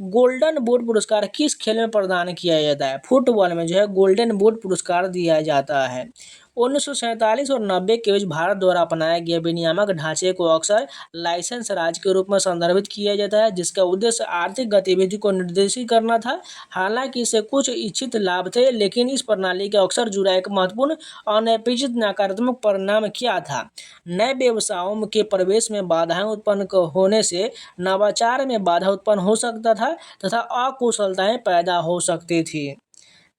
गोल्डन बूट पुरस्कार किस खेल में प्रदान किया जाता है, फुटबॉल में जो है गोल्डन बूट पुरस्कार दिया जाता है। 1947 और 90 के बीच भारत द्वारा अपनाया गया विनियामक ढांचे को अक्सर लाइसेंस राज के रूप में संदर्भित किया जाता है, जिसका उद्देश्य आर्थिक गतिविधि को निर्देशित करना था। हालांकि इससे कुछ इच्छित लाभ थे, लेकिन इस प्रणाली के अक्सर जुड़ा एक महत्वपूर्ण अनपेक्षित नकारात्मक परिणाम क्या था, नए व्यवसायों के प्रवेश में बाधाएं उत्पन्न होने से नवाचार में बाधा उत्पन्न हो सकता था तथा अकुशलताएं पैदा हो सकती थी।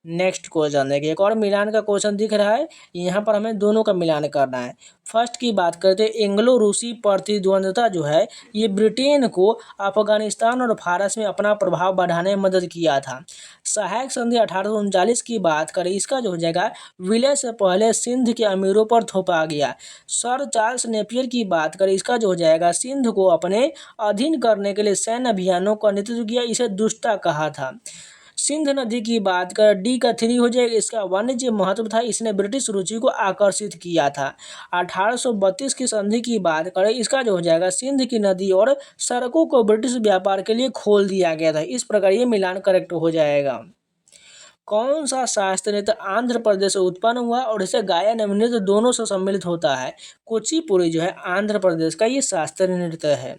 नेक्स्ट क्वेश्चन देखिए, एक और मिलान का क्वेश्चन दिख रहा है, यहाँ पर हमें दोनों का मिलान करना है। फर्स्ट की बात करते हैं, एंग्लो रूसी प्रतिद्वंद्विता जो है ये ब्रिटेन को अफगानिस्तान और फारस में अपना प्रभाव बढ़ाने में मदद किया था। सहायक संधि 1839 की बात करें, इसका जो हो जाएगा विलय से पहले सिंध के अमीरों पर थोपा गया। सर चार्ल्स नेपियर की बात करें, इसका जो हो जाएगा सिंध को अपने अधीन करने के लिए सैन्य अभियानों का नेतृत्व किया, इसे दुष्टा कहा था। सिंध नदी की बात कर D का 3 हो जाएगा, इसका वाणिज्य महत्व था, इसने ब्रिटिश रुचि को आकर्षित किया था। 1832 की संधि की बात करें, इसका जो हो जाएगा सिंध की नदी और सड़कों को ब्रिटिश व्यापार के लिए खोल दिया गया था। इस प्रकार ये मिलान करेक्ट हो जाएगा। कौन सा शास्त्रीय नृत्य आंध्र प्रदेश से उत्पन्न हुआ और इसे गायन एवं नृत्य दोनों से सम्मिलित होता है, कुचिपुड़ी जो है आंध्र प्रदेश का ये शास्त्रीय नृत्य है।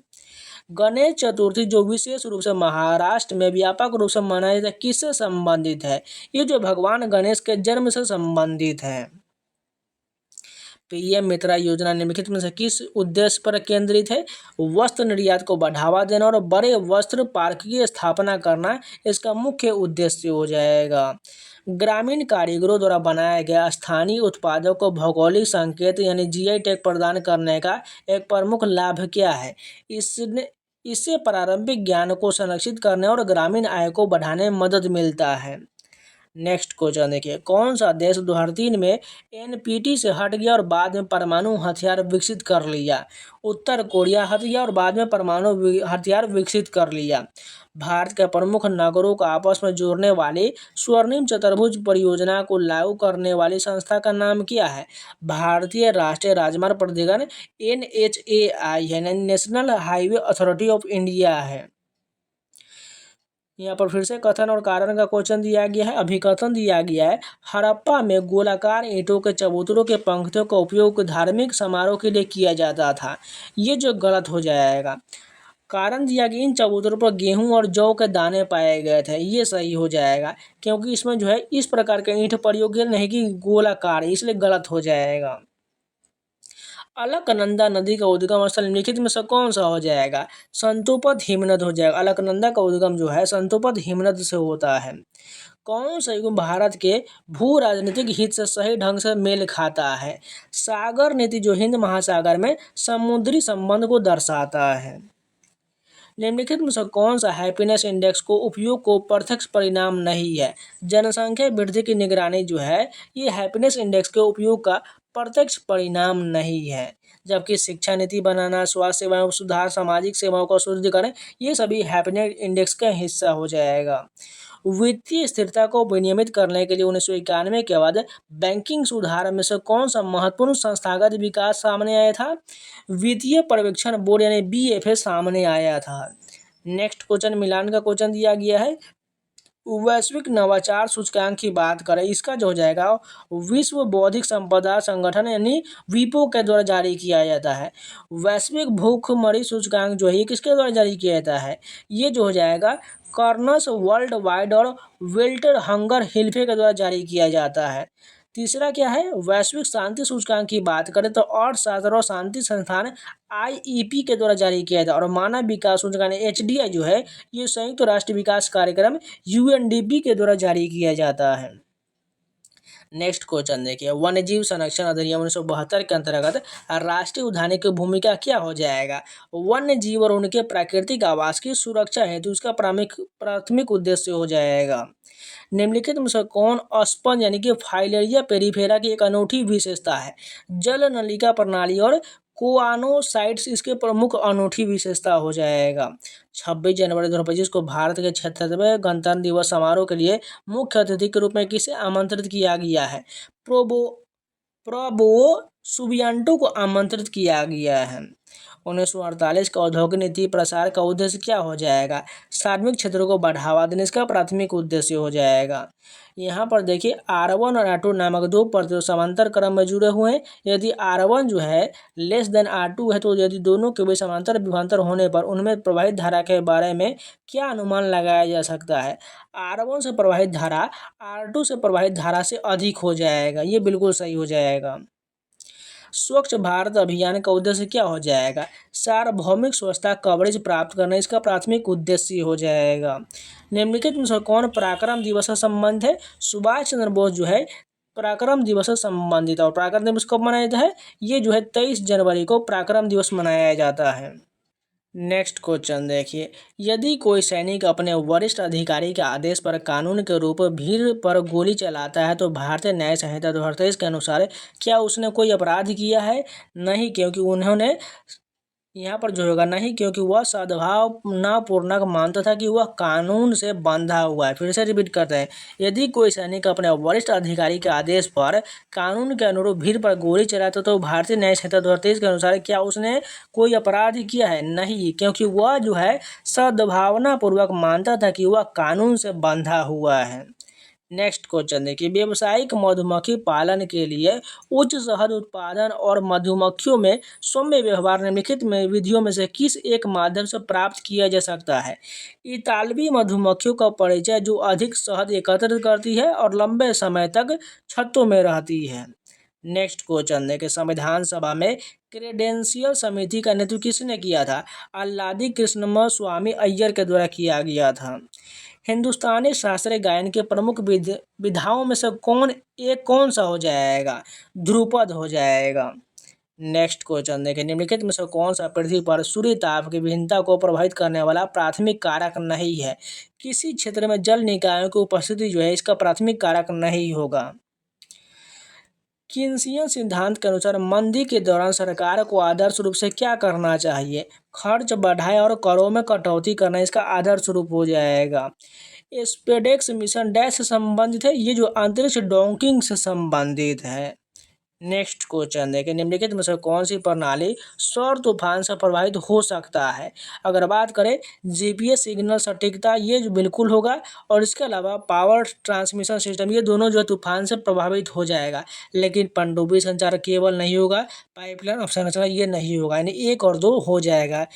गणेश चतुर्थी जो विशेष रूप से महाराष्ट्र में व्यापक रूप से मनाया जाता है, किससे संबंधित है, ये जो भगवान गणेश के जन्म से संबंधित है। PM मित्रा योजना निम्नलिखित में से किस उद्देश्य पर केंद्रित है, वस्त्र निर्यात को बढ़ावा देना और बड़े वस्त्र पार्क की स्थापना करना इसका मुख्य उद्देश्य हो जाएगा। ग्रामीण कारीगरों द्वारा बनाया गया स्थानीय उत्पादों को भौगोलिक संकेत यानी GI टैग प्रदान करने का एक प्रमुख लाभ क्या है, इससे प्रारंभिक ज्ञान को संरक्षित करने और ग्रामीण आय को बढ़ाने में मदद मिलता है। नेक्स्ट क्वेश्चन देखिए, कौन सा देश 2003 में एनपीटी से हट गया और बाद में परमाणु हथियार विकसित कर लिया? उत्तर कोरिया हट गया और बाद में परमाणु हथियार विकसित कर लिया। भारत के प्रमुख नगरों को आपस में जोड़ने वाली स्वर्णिम चतुर्भुज परियोजना को लागू करने वाली संस्था का नाम क्या है? भारतीय राष्ट्रीय राजमार्ग प्राधिकरण NHAI है, national highway authority of India है। यहाँ पर फिर से कथन और कारण का क्वेश्चन दिया गया है। अभिकथन दिया गया है, हड़प्पा में गोलाकार ईंटों के चबूतरों के पंक्तियों का उपयोग धार्मिक समारोह के लिए किया जाता था। ये जो गलत हो जाएगा। कारण दिया कि इन चबूतरों पर गेहूं और जौ के दाने पाए गए थे, ये सही हो जाएगा, क्योंकि इसमें जो है इस प्रकार के ईंट प्रयोग नहीं कि गोलाकार, इसलिए गलत हो जाएगा। अलकनंदा नदी का उद्गम स्थल निम्नलिखित में से कौन सा हो जाएगा? संतोपद हिमनद हो जाएगा। अलकनंदा का उद्गम जो है संतोपद हिमनद से होता है। कौन सा युग भारत के भू राजनीतिक हित से सही ढंग से मेल खाता है? सागर नीति जो हिंद महासागर में समुद्री संबंध को दर्शाता है। निम्नलिखित में से कौन सा हैप्पीनेस इंडेक्स को उपयोग को प्रत्यक्ष परिणाम नहीं है? जनसंख्या वृद्धि की निगरानी जो है ये हैप्पीनेस इंडेक्स के उपयोग का प्रत्यक्ष परिणाम नहीं है, जबकि शिक्षा नीति बनाना, स्वास्थ्य सेवाओं सुधार, सामाजिक सेवाओं का सुदृढ़ीकरण, ये सभी हैप्पीनेस इंडेक्स का हिस्सा हो जाएगा। वित्तीय स्थिरता को विनियमित करने के लिए 1991 के बाद बैंकिंग सुधार में से कौन सा महत्वपूर्ण संस्थागत विकास सामने आया था? वित्तीय पर्यवेक्षण बोर्ड यानी BFA सामने आया था। नेक्स्ट क्वेश्चन मिलान का क्वेश्चन दिया गया है। वैश्विक नवाचार सूचकांक की बात करें, इसका जो हो जाएगा विश्व बौद्धिक संपदा संगठन यानी WIPO के द्वारा जारी किया जाता है। वैश्विक भूखमरी सूचकांक जो है ये किसके द्वारा जारी किया जाता है? ये जो हो जाएगा कर्नस वर्ल्ड वाइड और वेल्टर हंगर हिल्फे के द्वारा जारी किया जाता है। तीसरा क्या है? वैश्विक शांति सूचकांक की बात करें तो अर्थशास्त्र और शांति संस्थान IEP के द्वारा जारी किया जाता है। और मानव विकास सूचकांक HDI जो है ये संयुक्त राष्ट्र विकास कार्यक्रम UNDP के द्वारा जारी किया जाता है। नेक्स्ट क्वेश्चन देखिए, वन्यजीव संरक्षण अधिनियम 1972 के अंतर्गत राष्ट्रीय उद्यान की भूमिका क्या हो जाएगा? वन्य जीव और उनके प्राकृतिक आवास की सुरक्षा हेतु इसका प्राथमिक उद्देश्य हो जाएगा। निम्नलिखित में से कौन अस्पन यानी कि फाइलेरिया पेरिफेरा की एक अनूठी विशेषता है? जल नलिका प्रणाली और कोआनोसाइट्स इसके प्रमुख अनूठी विशेषता हो जाएगा। 26 जनवरी 2025 को भारत के 76वें गणतंत्र दिवस समारोह के लिए मुख्य अतिथि के रूप में किसे आमंत्रित किया गया है? प्रबोवो सुबियांटो को आमंत्रित किया गया है। 1948 का औद्योगिक नीति प्रसार का उद्देश्य क्या हो जाएगा? सार्वजनिक क्षेत्रों को बढ़ावा देने इसका प्राथमिक उद्देश्य हो जाएगा। यहाँ पर देखिए R1 और R2 नामक दो प्रतिरोध समांतर क्रम में जुड़े हुए हैं। यदि R1 जो है लेस देन R2 है तो यदि दोनों के बीच समांतर विभवांतर होने पर उनमें प्रवाहित धारा के बारे में क्या अनुमान लगाया जा सकता है? R1 से प्रवाहित धारा R2 से प्रवाहित धारा से अधिक हो जाएगा। ये बिल्कुल सही हो जाएगा। स्वच्छ भारत अभियान का उद्देश्य क्या हो जाएगा? सार्वभौमिक स्वच्छता कवरेज प्राप्त करना इसका प्राथमिक उद्देश्य हो जाएगा। निम्नलिखित में से कौन पराक्रम दिवस से संबंध है? सुभाष चंद्र बोस जो है पराक्रम दिवस से संबंधित, और पराक्रम दिवस कब मनाया जाता है? ये जो है 23 जनवरी को पराक्रम दिवस मनाया जाता है। नेक्स्ट क्वेश्चन देखिए, यदि कोई सैनिक अपने वरिष्ठ अधिकारी के आदेश पर कानून के रूप भीड़ पर गोली चलाता है तो भारतीय न्याय संहिता 2023 के अनुसार क्या उसने कोई अपराध किया है? नहीं, क्योंकि उन्होंने यहाँ पर जो होगा नहीं, क्योंकि वह सद्भावनापूर्वक मानता था कि वह कानून से बंधा हुआ है। फिर से रिपीट करते हैं, यदि कोई सैनिक अपने वरिष्ठ अधिकारी के आदेश पर कानून के अनुरूप भीड़ पर गोली चलाता तो भारतीय न्याय संहिता 2023 के अनुसार क्या उसने कोई अपराध किया है? नहीं, क्योंकि वह जो है सद्भावनापूर्वक मानता था कि वह कानून से बंधा हुआ है। नेक्स्ट क्वेश्चन देखिए, व्यावसायिक मधुमक्खी पालन के लिए उच्च शहद उत्पादन और मधुमक्खियों में सौम्य व्यवहार निम्नलिखित में विधियों में से किस एक माध्यम से प्राप्त किया जा सकता है? इतालवी मधुमक्खियों का परिचय जो अधिक शहद एकत्रित करती है और लंबे समय तक छत्तों में रहती है। नेक्स्ट क्वेश्चन देखिए, संविधान सभा में क्रेडेंशियल समिति का नेतृत्व किसने किया था? अल्लादी कृष्णम स्वामी अय्यर के द्वारा किया गया था। हिंदुस्तानी शास्त्रीय गायन के प्रमुख विधाओं में से कौन सा हो जाएगा? ध्रुपद हो जाएगा। नेक्स्ट क्वेश्चन देखें, निम्नलिखित में से कौन सा पृथ्वी पर सूर्य ताप की भिन्नता को प्रभावित करने वाला प्राथमिक कारक नहीं है। किसी क्षेत्र में जल निकायों की उपस्थिति जो है इसका प्राथमिक कारक नहीं होगा। कीन्सियन सिद्धांत के अनुसार मंदी के दौरान सरकार को आदर्श रूप से क्या करना चाहिए। खर्च बढ़ाए और करों में कटौती करना इसका आदर्श रूप हो जाएगा। स्पेडेक्स मिशन डैश से संबंधित है, ये जो अंतरिक्ष डॉकिंग से संबंधित है। नेक्स्ट क्वेश्चन देखें, निम्नलिखित में से कौन सी प्रणाली सौर तूफान से प्रभावित हो सकता है। अगर बात करें जीपीएस सिग्नल सटीकता, ये जो बिल्कुल होगा, और इसके अलावा पावर ट्रांसमिशन सिस्टम, ये दोनों जो है तूफान से प्रभावित हो जाएगा। लेकिन पनडुब्बी संचार केबल नहीं होगा, पाइपलाइन अवसंरचना ये नहीं होगा, यानी 1 और 2 हो जाएगा।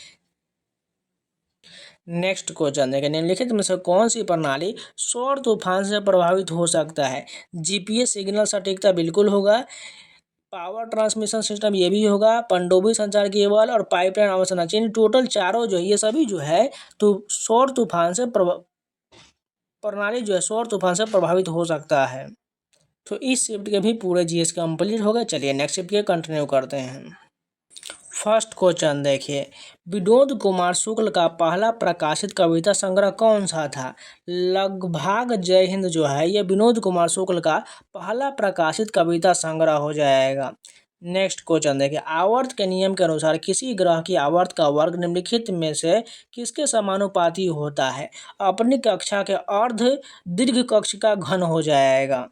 नेक्स्ट क्वेश्चन देखें, निम्नलिखित में से कौन सी प्रणाली सौर तूफान से प्रभावित हो सकता है। जीपीएस सिग्नल सटीकता बिल्कुल होगा, पावर ट्रांसमिशन सिस्टम ये भी होगा, पनडुब्बी संचार केबल और पाइपलाइन अवसंरचना, इन टोटल चारों जो है ये सभी जो है तो सौर तूफान से प्रणाली जो है सौर तूफान से प्रभावित हो सकता है। तो इस शिफ्ट के भी पूरे जीएस कंप्लीट हो गए। चलिए नेक्स्ट शिफ्ट के कंटिन्यू करते हैं। फर्स्ट क्वेश्चन देखिए, विनोद कुमार शुक्ल का पहला प्रकाशित कविता संग्रह कौन सा था। लगभग जय हिंद जो है ये विनोद कुमार शुक्ल का पहला प्रकाशित कविता संग्रह हो जाएगा। नेक्स्ट क्वेश्चन देखिए, आवर्त के नियम के अनुसार किसी ग्रह की आवर्त का वर्ग निम्नलिखित में से किसके समानुपाती होता है। अपनी कक्षा के अर्ध दीर्घ कक्ष का घन हो जाएगा।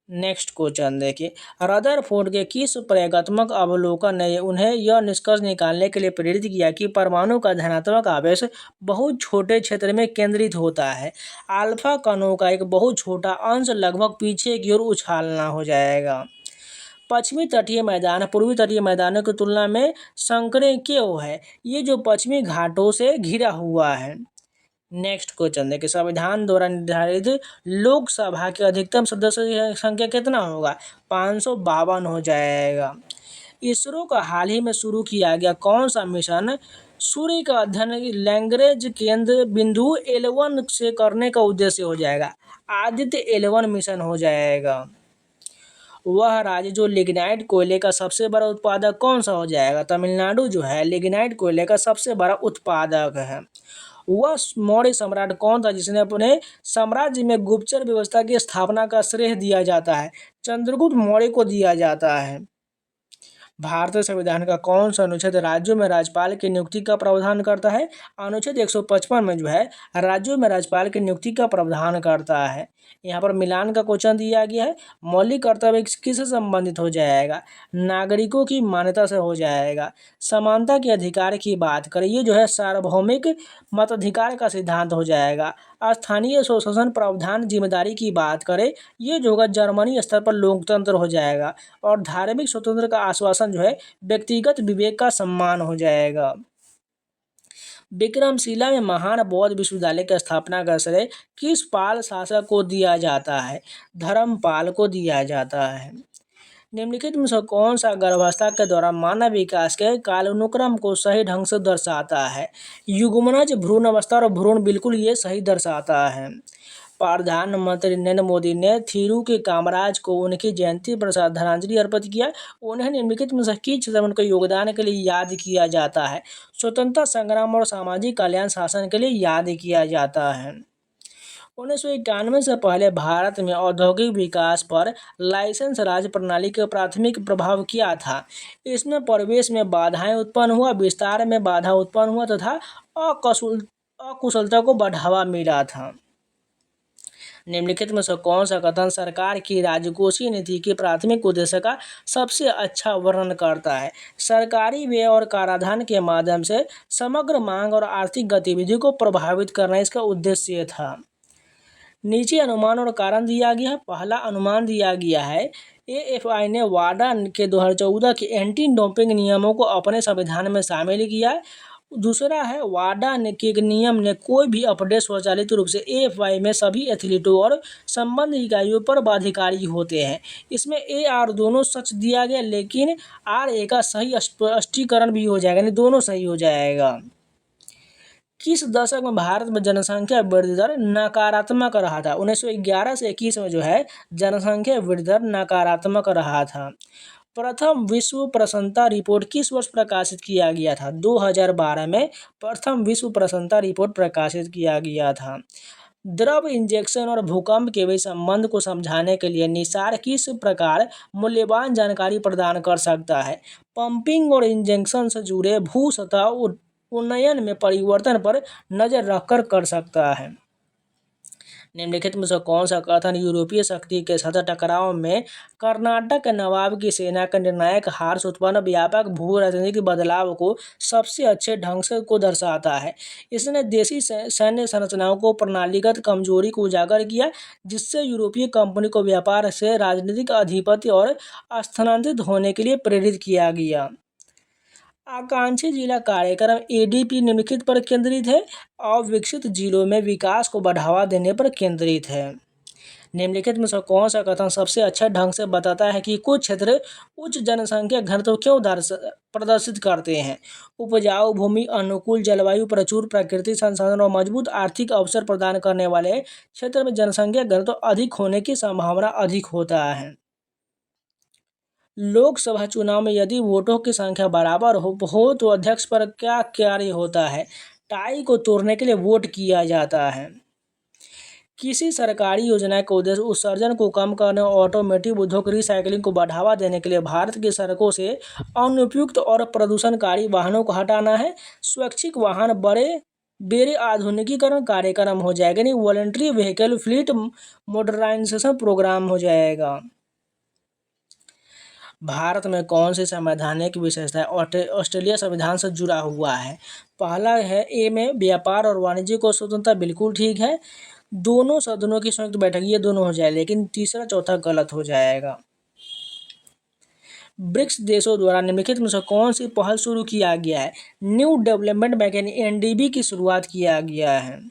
नेक्स्ट क्वेश्चन देखिए, रदरफोर्ड के किस प्रयोगात्मक अवलोकन ने उन्हें यह निष्कर्ष निकालने के लिए प्रेरित किया कि परमाणु का धनात्मक आवेश बहुत छोटे क्षेत्र में केंद्रित होता है। अल्फा कणों का एक बहुत छोटा अंश लगभग पीछे की ओर उछालना हो जाएगा। पश्चिमी तटीय मैदान पूर्वी तटीय मैदानों की तुलना में संकरे क्यों है। ये जो पश्चिमी घाटों से घिरा हुआ है। नेक्स्ट क्वेश्चन देखिए, संविधान द्वारा निर्धारित लोकसभा के अधिकतम सदस्य की संख्या कितना होगा। 552 हो जाएगा। इसरो का हाल ही में शुरू किया गया कौन सा मिशन सूर्य का अध्ययन लैग्रेंज केंद्र बिंदु L1 से करने का उद्देश्य हो जाएगा। आदित्य L1 मिशन हो जाएगा। वह राज्य जो लिग्नाइट कोयले का सबसे बड़ा उत्पादक कौन सा हो जाएगा। तमिलनाडु जो है लिग्नाइट कोयले का सबसे बड़ा उत्पादक है। वह मौर्य सम्राट कौन था जिसने अपने साम्राज्य में गुप्तचर व्यवस्था की स्थापना का श्रेय दिया जाता है। चंद्रगुप्त मौर्य को दिया जाता है। भारतीय संविधान का कौन सा अनुच्छेद राज्यों में राज्यपाल की नियुक्ति का प्रावधान करता है। अनुच्छेद 155 में जो है राज्यों में राज्यपाल की नियुक्ति का प्रावधान करता है। यहाँ पर मिलान का क्वेश्चन दिया गया है। मौलिक कर्तव्य किससे संबंधित हो जाएगा। नागरिकों की मान्यता से हो जाएगा। समानता के अधिकार की बात करें, ये जो है सार्वभौमिक मताधिकार का सिद्धांत हो जाएगा। स्थानीय स्वशासन प्रावधान जिम्मेदारी की बात करें, ये जो होगा जर्मनी स्तर पर लोकतंत्र हो जाएगा। और धार्मिक स्वतंत्रता का आश्वासन जो है व्यक्तिगत विवेक का सम्मान हो जाएगा। विक्रमशिला में महान बौद्ध विश्वविद्यालय की स्थापना का श्रेय किस पाल शासक को दिया जाता है। धर्मपाल को दिया जाता है। निम्नलिखित में से कौन सा गर्भावस्था के दौरान मानव विकास के कालानुक्रम को सही ढंग से दर्शाता है। युग्मनज, भ्रूण अवस्था और भ्रूण, बिल्कुल ये सही दर्शाता है। प्रधानमंत्री नरेंद्र मोदी ने थिरू के कामराज को उनकी जयंती पर श्रद्धांजलि अर्पित किया। उन्हें निम्नलिखित में से किस क्षेत्र में उनके योगदान के लिए याद किया जाता है। स्वतंत्रता संग्राम और सामाजिक कल्याण शासन के लिए याद किया जाता है। 1991 से पहले भारत में औद्योगिक विकास पर लाइसेंस राज प्रणाली का प्राथमिक प्रभाव क्या था। इसमें प्रवेश में बाधाएं उत्पन्न हुआ, विस्तार में बाधा उत्पन्न हुआ तथा अकुशलता को बढ़ावा मिला था। निम्नलिखित में से कौन सा कथन सरकार की राजकोषीय नीति के प्राथमिक उद्देश्य का सबसे अच्छा वर्णन करता है। सरकारी व्यय और कराधान के माध्यम से समग्र मांग और आर्थिक गतिविधि को प्रभावित करना इसका उद्देश्य था। नीचे अनुमान और कारण दिया गया है। पहला अनुमान दिया गया है, एएफआई ने वाडा के 2014 के एंटी डोपिंग नियमों को अपने संविधान में शामिल किया। दूसरा है, वाडा के नियम ने कोई भी अपडेट स्वचालित रूप से एएफआई में सभी एथलीटों और संबंध इकाइयों पर बाध्यकारी होते हैं। इसमें ए आर दोनों सच दिया गया, लेकिन आर ए का सही स्पष्टीकरण भी हो जाएगा, यानी दोनों सही हो जाएगा। किस दशक में भारत में जनसंख्या वृद्धि दर नकारात्मक रहा था। 1911 से 21 में जो है जनसंख्या वृद्धि दर नकारात्मक रहा था। प्रथम विश्व प्रसन्नता रिपोर्ट किस वर्ष प्रकाशित किया गया था? 2012 में प्रथम विश्व प्रसन्नता रिपोर्ट प्रकाशित किया गया था। द्रव इंजेक्शन और भूकंप के बीच संबंध को समझाने के लिए निसार किस प्रकार मूल्यवान जानकारी प्रदान कर सकता है? पंपिंग और इंजेक्शन से जुड़े भू सतह उन्नयन में परिवर्तन पर नजर रखकर कर सकता है। निम्नलिखित में से कौन सा कथन यूरोपीय शक्ति के साथ टकराव में कर्नाटक के नवाब की सेना का निर्णायक हार से उत्पन्न व्यापक भू राजनीतिक बदलाव को सबसे अच्छे ढंग से को दर्शाता है? इसने देशी सैन्य संरचनाओं को प्रणालीगत कमजोरी को उजागर किया, जिससे यूरोपीय कंपनी को व्यापार से राजनीतिक आधिपत्य और स्थानांतरित होने के लिए प्रेरित किया गया। आकांक्षी जिला कार्यक्रम एडीपी निम्नलिखित पर केंद्रित है। अविकसित जिलों में विकास को बढ़ावा देने पर केंद्रित है। निम्नलिखित में से कौन सा कथन सबसे अच्छा ढंग से बताता है कि कुछ क्षेत्र उच्च जनसंख्या घनत्व क्यों प्रदर्शित करते हैं? उपजाऊ भूमि, अनुकूल जलवायु, प्रचुर प्राकृतिक संसाधन और मजबूत आर्थिक अवसर प्रदान करने वाले क्षेत्र में जनसंख्या घनत्व अधिक होने की संभावना अधिक होता है। लोकसभा चुनाव में यदि वोटों की संख्या बराबर हो तो अध्यक्ष पर क्या कार्य होता है? टाई को तोड़ने के लिए वोट किया जाता है। किसी सरकारी योजना का उद्देश्य उत्सर्जन को कम करने और ऑटोमोटिव उद्योग रिसाइकलिंग को बढ़ावा देने के लिए भारत की सड़कों से अनुपयुक्त और प्रदूषणकारी वाहनों को हटाना है। स्वैच्छिक वाहन बेरे आधुनिकीकरण कार्यक्रम हो जाएगा, यानी voluntary vehicle fleet modernisation programme हो जाएगा। भारत में कौन सी संवैधानिक विशेषता ऑस्ट्रेलिया संविधान से जुड़ा हुआ है? पहला है ए में व्यापार और वाणिज्य को स्वतंत्रता, बिल्कुल ठीक है। दोनों सदनों की संयुक्त बैठक, ये दोनों हो जाए, लेकिन तीसरा चौथा गलत हो जाएगा। ब्रिक्स देशों द्वारा निम्नलिखित में से कौन सी पहल शुरू किया गया है? न्यू डेवलपमेंट बैंक यानी एनडीबी की शुरुआत किया गया है।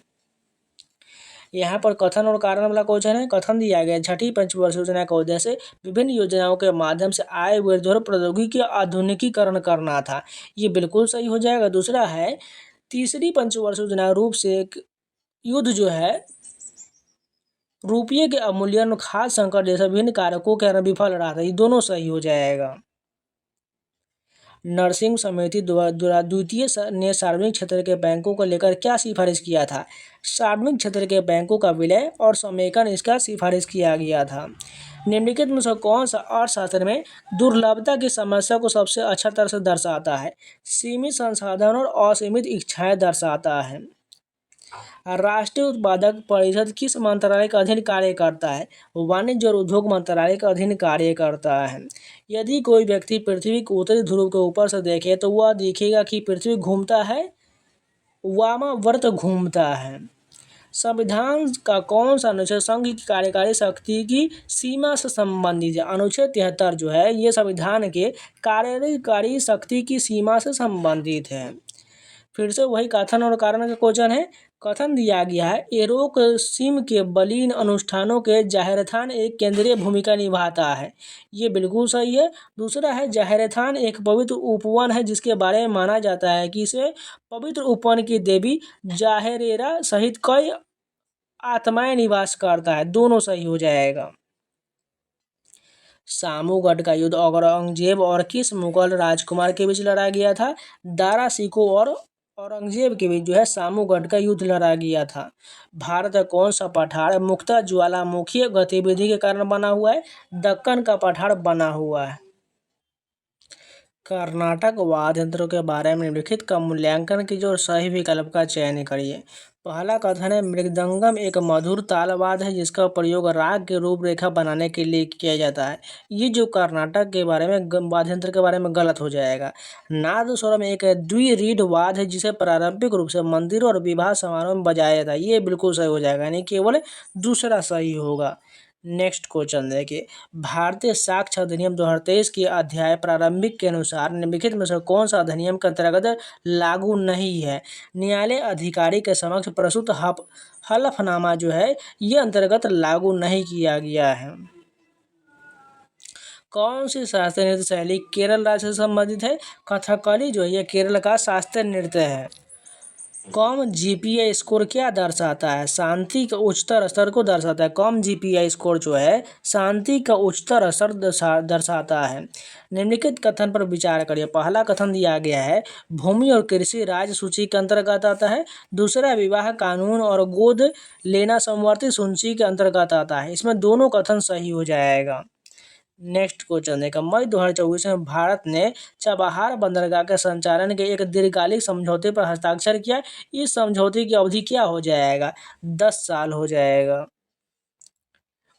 यहाँ पर कथन और कारण वाला क्वेश्चन है। कथन दिया गया, छठी पंचवर्षीय योजना का उद्देश्य विभिन्न योजनाओं के माध्यम से आय वृद्धि और प्रौद्योगिकी का आधुनिकीकरण करना था, ये बिल्कुल सही हो जाएगा। दूसरा है, तीसरी पंचवर्षीय योजना रूप से युद्ध जो है, रुपये के अवमूल्यन और खाद्य संकट जैसे विभिन्न कारकों के कारण विफल रहा था, ये दोनों सही हो जाएगा। नरसिंह समिति द्वारा द्वितीय ने सार्वजनिक क्षेत्र के बैंकों को लेकर क्या सिफारिश किया था? सार्वजनिक क्षेत्र के बैंकों का विलय और समेकन इसका सिफारिश किया गया था। निम्नलिखित में से कौन सा अर्थशास्त्र में दुर्लभता की समस्या को सबसे अच्छा तरह से दर्शाता है? सीमित संसाधन और असीमित इच्छाएं दर्शाता है। राष्ट्रीय उत्पादक परिषद किस मंत्रालय के अधीन कार्य करता है? वाणिज्य और उद्योग मंत्रालय के अधीन कार्य करता है। यदि कोई व्यक्ति पृथ्वी के उत्तरी ध्रुव के ऊपर से देखे तो वह देखेगा कि पृथ्वी घूमता है, वामावर्त घूमता है। संविधान का कौन सा अनुच्छेद संघ की कार्यकारी शक्ति की सीमा से संबंधित है? अनुच्छेद 73 जो है, ये संविधान के कार्यकारी शक्ति की सीमा से संबंधित है। फिर से वही कथन और कारण का क्वेश्चन है। कथन दिया गया है, एरोक सिम के बलीन अनुष्ठानों के जाहिरथान एक केंद्रीय भूमिका निभाता है, ये बिल्कुल सही है। दूसरा है, जाहिरथान एक पवित्र उपवन है जिसके बारे में माना जाता है कि इसे पवित्र उपवन की देवी जाहेरेरा सहित कई आत्माएं निवास करता है, दोनों सही हो जाएगा। सामूगढ़ का युद्ध औरंगजेब और किस मुगल राजकुमार के बीच लड़ा गया था? दारा सिको और औरंगजेब के बीच जो है सामूगढ़ का युद्ध लड़ा गया था। भारत का कौन सा पठार मुख्यतः ज्वालामुखी गतिविधि के कारण बना हुआ है? दक्कन का पठार बना हुआ है। कर्नाटक वाद्य यंत्रों के बारे में निम्नलिखित का मूल्यांकन कीजिए और सही विकल्प का चयन करिए। पहला कथन है, मृदंगम एक मधुर तालवाद्य है जिसका प्रयोग राग के रूपरेखा बनाने के लिए किया जाता है। ये जो कर्नाटक के बारे में वाद्य यंत्र के बारे में गलत हो जाएगा। नादस्वरम एक द्विरीड वाद्य है जिसे पारंपरिक रूप से मंदिरों और विवाह समारोह में बजाया जाता है, ये बिल्कुल सही हो जाएगा, यानी केवल दूसरा सही होगा। नेक्स्ट क्वेश्चन देखिए, भारतीय साक्ष्य अधिनियम 2023 के अध्याय प्रारंभिक के अनुसार निम्नलिखित में से कौन सा अधिनियम के अंतर्गत लागू नहीं है? न्यायालय अधिकारी के समक्ष प्रस्तुत हलफनामा जो है ये अंतर्गत लागू नहीं किया गया है। कौन सी शास्त्रीय नृत्य शैली केरल राज्य से संबंधित है? कथकली जो है ये केरल का शास्त्रीय नृत्य है। कम जीपीए स्कोर क्या दर्शाता है? शांति का उच्चतर स्तर को दर्शाता है। कम जीपीए स्कोर जो है शांति का उच्चतर स्तर दर्शाता है। निम्नलिखित कथन पर विचार करिए। पहला कथन दिया गया है भूमि और कृषि राज्य सूची के अंतर्गत आता है। दूसरा विवाह कानून और गोद लेना समवर्ती सूची के अंतर्गत आता है। इसमें दोनों कथन सही हो जाएगा। नेक्स्ट क्वेश्चन देखा। मई 2024 में भारत ने चबाहार बंदरगाह के संचालन के एक दीर्घकालिक समझौते पर हस्ताक्षर किया। इस समझौते की अवधि क्या हो जाएगा? 10 साल हो जाएगा।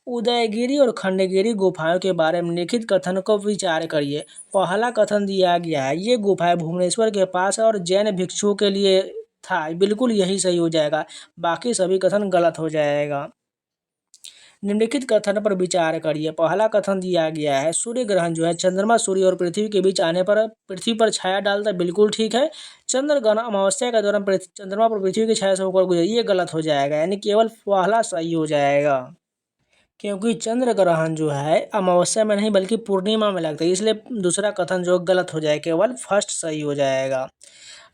उदयगिरी और खंडगिरी गुफाओं के बारे में लिखित कथन को विचार करिए। पहला कथन दिया गया है ये गुफाएं भुवनेश्वर के पास है और जैन भिक्षुओं के लिए था। बिल्कुल यही सही हो जाएगा। बाकी सभी कथन गलत हो जाएगा। निम्नलिखित कथन पर विचार करिए। पहला कथन दिया गया है सूर्य ग्रहण जो है चंद्रमा सूर्य और पृथ्वी के बीच आने पर पृथ्वी पर छाया डालता है। बिल्कुल ठीक है। चंद्र ग्रहण अमावस्या के दौरान चंद्रमा पर पृथ्वी की छाया से होकर गुजरे, ये गलत हो जाएगा। यानी केवल पहला सही हो जाएगा, क्योंकि चंद्र ग्रहण जो है अमावस्या में नहीं बल्कि पूर्णिमा में लगता है, इसलिए दूसरा कथन जो गलत हो जाएगा, केवल फर्स्ट सही हो जाएगा।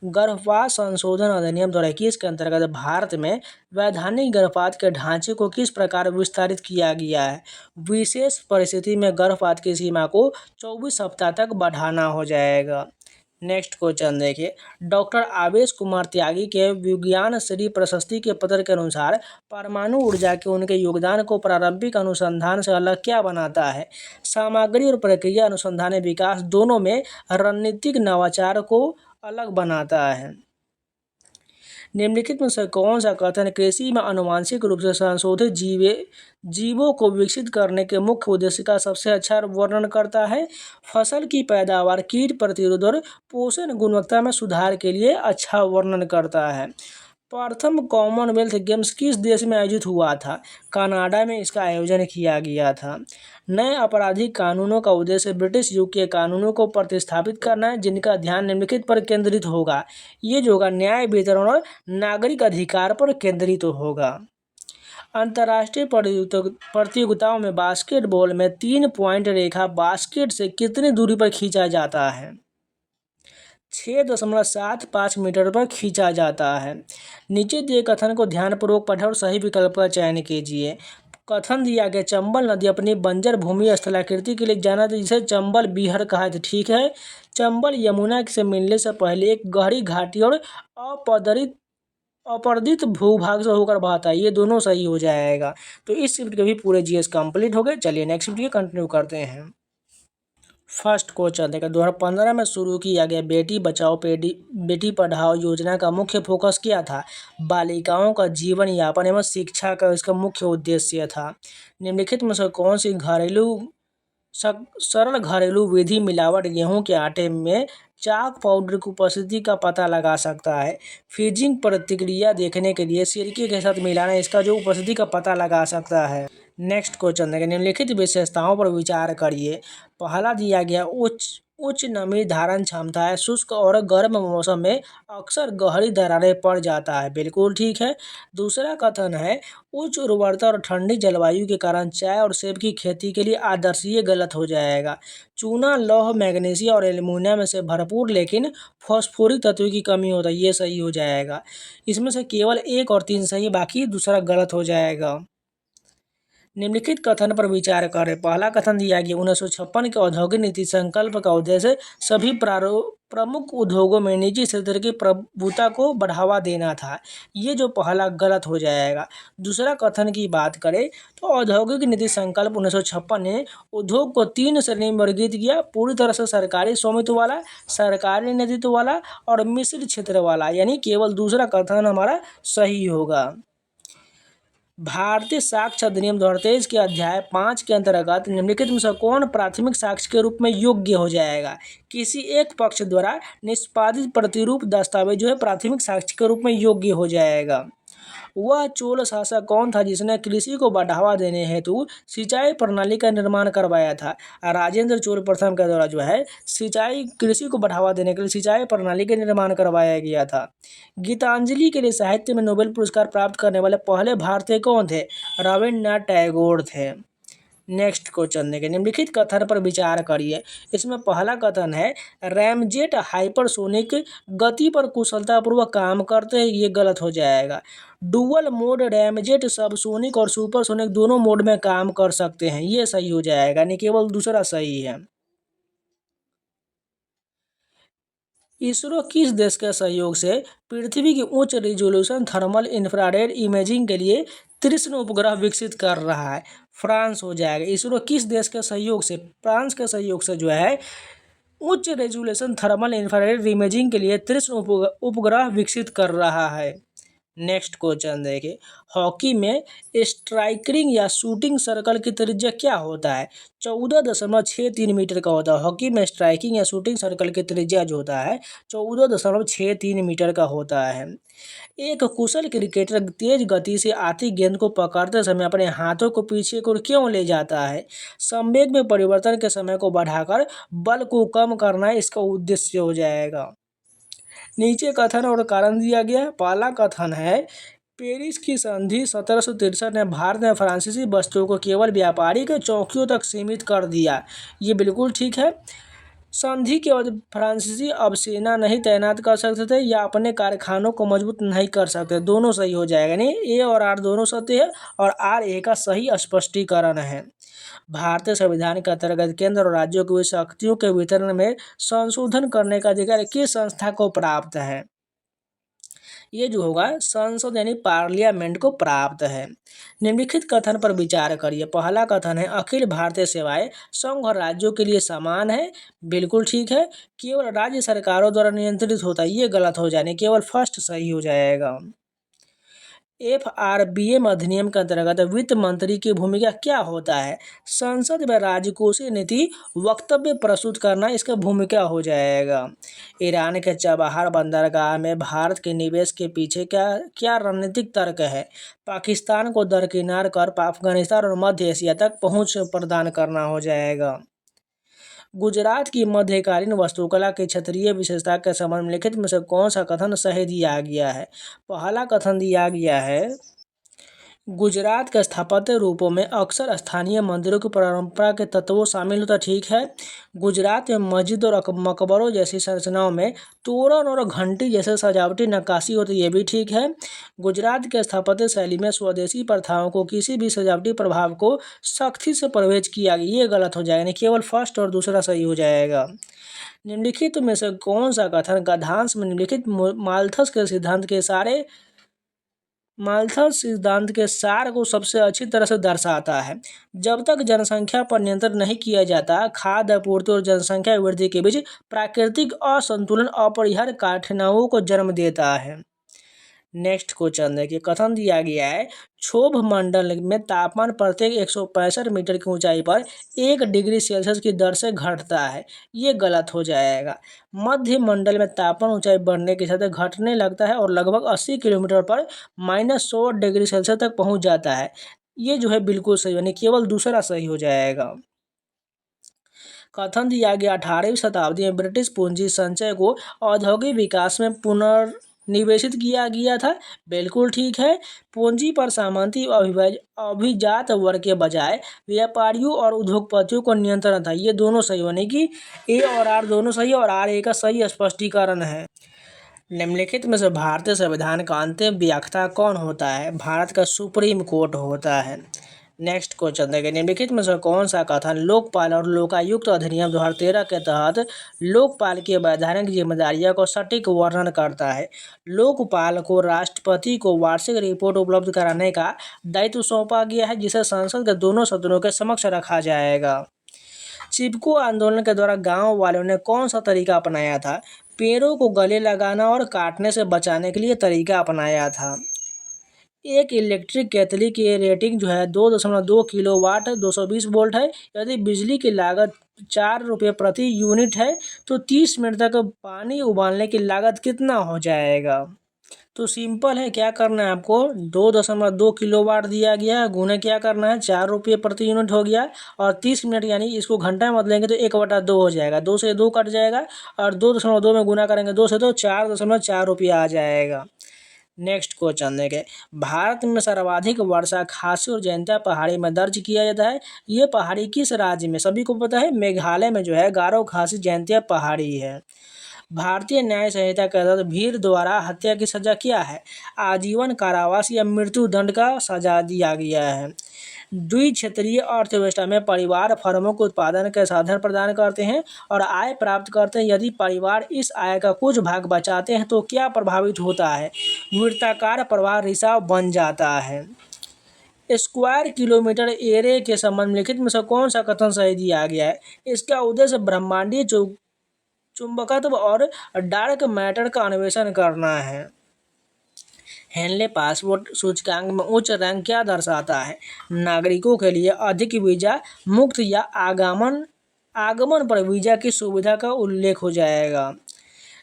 गर्भपात संशोधन अधिनियम 2021 के अंतर्गत भारत में वैधानिक गर्भपात के ढांचे को किस प्रकार विस्तारित किया गया है? विशेष परिस्थिति में गर्भपात की सीमा को 24 सप्ताह तक बढ़ाना हो जाएगा। नेक्स्ट क्वेश्चन देखिए। डॉक्टर आवेश कुमार त्यागी के विज्ञान श्री प्रशस्ति के पत्र के अनुसार परमाणु ऊर्जा के उनके योगदान को प्रारंभिक अनुसंधान से अलग क्या बनाता है? सामग्री और प्रक्रिया अनुसंधान विकास दोनों में रणनीतिक नवाचार को अलग बनाता है। निम्नलिखित में से कौन सा कथन कृषि में आनुवंशिक रूप से संशोधित जीवों को विकसित करने के मुख्य उद्देश्य का सबसे अच्छा वर्णन करता है? फसल की पैदावार, कीट प्रतिरोध और पोषण गुणवत्ता में सुधार के लिए अच्छा वर्णन करता है। प्रथम कॉमनवेल्थ गेम्स किस देश में आयोजित हुआ था? कनाडा में इसका आयोजन किया गया था। नए आपराधिक कानूनों का उद्देश्य ब्रिटिश युग के कानूनों को प्रतिस्थापित करना है, जिनका ध्यान निम्नलिखित पर केंद्रित होगा। ये जो होगा न्याय वितरण और नागरिक अधिकार पर केंद्रित होगा। अंतर्राष्ट्रीय प्रतियोगिताओं में बास्केटबॉल में 3 पॉइंट रेखा बास्केट से कितनी दूरी पर खींचा जाता है? 6.75 मीटर पर खींचा जाता है। नीचे दिए कथन को ध्यानपूर्वक पढ़ें और सही विकल्प का चयन कीजिए। कथन दिया गया चंबल नदी अपनी बंजर भूमि स्थलाकृति के लिए जाना जाता है, जिसे चंबल बीहर कहा जाता है। ठीक है। चंबल यमुना से मिलने से पहले एक गहरी घाटी और अपरदित भूभाग से होकर बहता है। ये दोनों सही हो जाएगा। तो इस शिफ्ट के भी पूरे जीएस कंप्लीट हो गए। चलिए नेक्स्ट शिफ्ट कंटिन्यू करते हैं। फर्स्ट क्वेश्चन देखा। 2015 में शुरू किया गया बेटी बचाओ बेटी पढ़ाओ योजना का मुख्य फोकस क्या था? बालिकाओं का जीवन यापन एवं शिक्षा का इसका मुख्य उद्देश्य था। निम्नलिखित में से कौन सी सरल घरेलू विधि मिलावट गेहूं के आटे में चाक पाउडर की उपस्थिति का पता लगा सकता है? फ्रीजिंग प्रतिक्रिया देखने के लिए सिरके के साथ मिलाना इसका जो उपस्थिति का पता लगा सकता है। नेक्स्ट क्वेश्चन देखें। निम्नलिखित विशेषताओं पर विचार करिए। पहला दिया गया उच्च नमी धारण क्षमता है। शुष्क और गर्म मौसम में अक्सर गहरी दरारें पड़ जाता है। बिल्कुल ठीक है। दूसरा कथन है उच्च उर्वरता और ठंडी जलवायु के कारण चाय और सेब की खेती के लिए आदर्श। ये गलत हो जाएगा। चूना लौह मैग्नीशियम और एल्युमिनियम से भरपूर लेकिन फॉस्फोरिक तत्व की कमी होता है। ये सही हो जाएगा। इसमें से केवल 1 और 3 सही, बाकी दूसरा गलत हो जाएगा। निम्नलिखित कथन पर विचार करें। पहला कथन दिया गया 1956 के औद्योगिक नीति संकल्प का उद्देश्य सभी प्रमुख उद्योगों में निजी क्षेत्र की प्रभुता को बढ़ावा देना था। ये जो पहला गलत हो जाएगा। दूसरा कथन की बात करें तो औद्योगिक नीति संकल्प 1956 ने उद्योग को 3 श्रेणी में वर्गीकृत किया। पूरी तरह से सरकारी स्वामित्व वाला, सरकारी नेतृत्व वाला और मिश्रित क्षेत्र वाला। यानी केवल दूसरा कथन हमारा सही होगा। भारतीय साक्ष्य अधिनियम 2023 के अध्याय 5 के अंतर्गत निम्नलिखित में से कौन प्राथमिक साक्ष्य के रूप में योग्य हो जाएगा? किसी एक पक्ष द्वारा निष्पादित प्रतिरूप दस्तावेज जो है प्राथमिक साक्ष्य के रूप में योग्य हो जाएगा। वह चोल शासक कौन था जिसने कृषि को बढ़ावा देने हेतु सिंचाई प्रणाली का निर्माण करवाया था? राजेंद्र चोल प्रथम के द्वारा जो है कृषि को बढ़ावा देने के लिए सिंचाई प्रणाली का निर्माण करवाया गया था। गीतांजलि के लिए साहित्य में नोबेल पुरस्कार प्राप्त करने वाले पहले भारतीय कौन थे? रविन्द्रनाथ टैगोर थे। नेक्स्ट क्वेश्चन देखिए, निम्नलिखित कथन पर विचार करिए। इसमें पहला कथन है रैमजेट हाइपरसोनिक गति पर कुशलतापूर्वक काम करते हैं, ये गलत हो जाएगा। डुअल मोड रैमजेट सबसोनिक और सुपरसोनिक दोनों मोड में काम कर सकते हैं, ये सही हो जाएगा, नहीं केवल दूसरा सही है। इसरो किस देश के सहयोग से पृथ्वी की उच्च रिजोल्यूशन थर्मल इंफ्रारेड इमेजिंग के लिए तीक्ष्ण उपग्रह विकसित कर रहा है? फ्रांस हो जाएगा। इसरो किस देश के सहयोग से? फ्रांस के सहयोग से जो है उच्च रेजोल्यूशन थर्मल इंफ्रारेड इमेजिंग के लिए तीक्ष्ण उपग्रह विकसित कर रहा है। नेक्स्ट क्वेश्चन देखिए, हॉकी में स्ट्राइकिंग या शूटिंग सर्कल की त्रिज्या क्या होता है? 14.63 मीटर का होता है। हॉकी में स्ट्राइकिंग या शूटिंग सर्कल की त्रिज्या जो होता है 14.63 मीटर का होता है। एक कुशल क्रिकेटर तेज गति से आती गेंद को पकड़ते समय अपने हाथों को पीछे को क्यों ले जाता है? संवेग में परिवर्तन के समय को बढ़ाकर बल को कम करना इसका उद्देश्य हो जाएगा। नीचे कथन और कारण दिया गया। पहला कथन है पेरिस की संधि 1763 ने भारत में फ्रांसीसी वस्तुओं को केवल व्यापारिक चौकियों तक सीमित कर दिया, ये बिल्कुल ठीक है। संधि के बाद फ्रांसीसी अब सेना नहीं तैनात कर सकते थे या अपने कारखानों को मजबूत नहीं कर सकते, दोनों सही हो जाएगा। नहीं, ए और आर दोनों सत्य है और आर ए का सही स्पष्टीकरण है। भारतीय संविधान के अंतर्गत केंद्र और राज्यों के बीच शक्तियों के वितरण में संशोधन करने का अधिकार किस संस्था को प्राप्त है? ये जो होगा संसद यानी पार्लियामेंट को प्राप्त है। निम्नलिखित कथन पर विचार करिए। पहला कथन है अखिल भारतीय सेवाएं संघ और राज्यों के लिए समान है, बिल्कुल ठीक है। केवल राज्य सरकारों द्वारा नियंत्रित होता है, ये गलत हो जाने, केवल फर्स्ट सही हो जाएगा। FRBM अधिनियम के अंतर्गत वित्त मंत्री की भूमिका क्या होता है? संसद में राजकोषीय नीति वक्तव्य प्रस्तुत करना इसका भूमिका हो जाएगा। ईरान के चबाहार बंदरगाह में भारत के निवेश के पीछे क्या क्या रणनीतिक तर्क है? पाकिस्तान को दरकिनार कर अफगानिस्तान और मध्य एशिया तक पहुंच प्रदान करना हो जाएगा। गुजरात की मध्यकालीन वास्तुकला की क्षेत्रीय विशेषता के संबंध में लिखित में से कौन सा कथन सही दिया गया है? पहला कथन दिया गया है गुजरात के स्थापत्य रूपों में अक्सर स्थानीय मंदिरों की परंपरा के तत्वों शामिल होता, ठीक है। गुजरात में मस्जिद और मकबरों जैसी संरचनाओं में तोरण और घंटी जैसे सजावटी नक्काशी होती, ये भी ठीक है। गुजरात के स्थापत्य शैली में स्वदेशी प्रथाओं को किसी भी सजावटी प्रभाव को सख्ती से प्रवेश किया गया, ये गलत हो जाएगा, नहीं केवल फर्स्ट और दूसरा सही हो जाएगा। निम्नलिखित में से कौन सा कथन गद्यांश में निम्नलिखित माल्थस सिद्धांत के सार को सबसे अच्छी तरह से दर्शाता है? जब तक जनसंख्या पर नियंत्रण नहीं किया जाता, खाद्य आपूर्ति और जनसंख्या वृद्धि के बीच प्राकृतिक असंतुलन अपरिहार्य कठिनाइयों को जन्म देता है। नेक्स्ट क्वेश्चन देखिए, कथन दिया गया है क्षोभ मंडल में तापमान प्रत्येक 165 मीटर की ऊंचाई पर 1 डिग्री सेल्सियस की दर से घटता है, ये गलत हो जाएगा। मध्य मंडल में तापमान ऊंचाई बढ़ने के साथ घटने लगता है और लगभग 80 किलोमीटर पर -100 डिग्री सेल्सियस तक पहुंच जाता है, ये जो है बिल्कुल सही, यानी केवल दूसरा सही हो जाएगा। कथन दिया गया 18वीं शताब्दी में ब्रिटिश पूंजी संचय को औद्योगिक विकास में पुनर्निवेशित किया गया था, बिल्कुल ठीक है। पूंजी पर सामंती अभिजात वर्ग के बजाय व्यापारियों और उद्योगपतियों को नियंत्रण था, ये दोनों सही होने की ए और आर दोनों सही और आर ए का सही स्पष्टीकरण है। निम्नलिखित में से भारतीय संविधान का अंतिम व्याख्या कौन होता है? भारत का सुप्रीम कोर्ट होता है। नेक्स्ट क्वेश्चन देखिए, निम्नलिखित में से कौन सा कथन लोकपाल और लोकायुक्त अधिनियम 2013 के तहत लोकपाल की वैधानिक जिम्मेदारियों को सटीक वर्णन करता है? लोकपाल को राष्ट्रपति को वार्षिक रिपोर्ट उपलब्ध कराने का दायित्व सौंपा गया है, जिसे संसद के दोनों सदनों के समक्ष रखा जाएगा। चिपको आंदोलन के दौरान गांव वालों ने कौन सा तरीका अपनाया था? पेड़ों को गले लगाना और काटने से बचाने के लिए तरीका अपनाया था। एक इलेक्ट्रिक केतली की रेटिंग जो है 2.2 किलोवाट 220 वोल्ट है। यदि बिजली की लागत 4 रुपये प्रति यूनिट है तो 30 मिनट तक पानी उबालने की लागत कितना हो जाएगा? तो सिंपल है, क्या करना है आपको 2.2 किलोवाट दिया गया है, गुना क्या करना है 4 रुपये प्रति यूनिट हो गया और 30 मिनट यानी इसको घंटा में बदलेंगे तो 1/2 हो जाएगा, 2 से 2 कट जाएगा और 2.2 में गुना करेंगे 2 से तो 4.4 रुपया आ जाएगा। नेक्स्ट क्वेश्चन देखें, भारत में सर्वाधिक वर्षा खासी और जयंतिया पहाड़ी में दर्ज किया जाता है। ये पहाड़ी किस राज्य में? सभी को पता है, मेघालय में जो है गारो खासी जयंतिया पहाड़ी है। भारतीय न्याय संहिता के तहत भीड़ द्वारा हत्या की सजा क्या है? आजीवन कारावास या मृत्यु दंड का सजा दिया गया है। द्विक्षेत्रीय अर्थव्यवस्था में परिवार फर्मों को उत्पादन के साधन प्रदान करते हैं और आय प्राप्त करते हैं। यदि परिवार इस आय का कुछ भाग बचाते हैं तो क्या प्रभावित होता है? वृत्ताकार प्रवाह रिसाव बन जाता है। स्क्वायर किलोमीटर एरे के संबंध में लिखित में से कौन सा कथन सही दिया गया है? इसका उद्देश्य ब्रह्मांडीय चुंबकत्व और डार्क मैटर का अन्वेषण करना है। हेनले पासपोर्ट सूचकांक में उच्च रैंक क्या दर्शाता है? नागरिकों के लिए अधिक वीजा मुक्त या आगमन पर वीजा की सुविधा का उल्लेख हो जाएगा।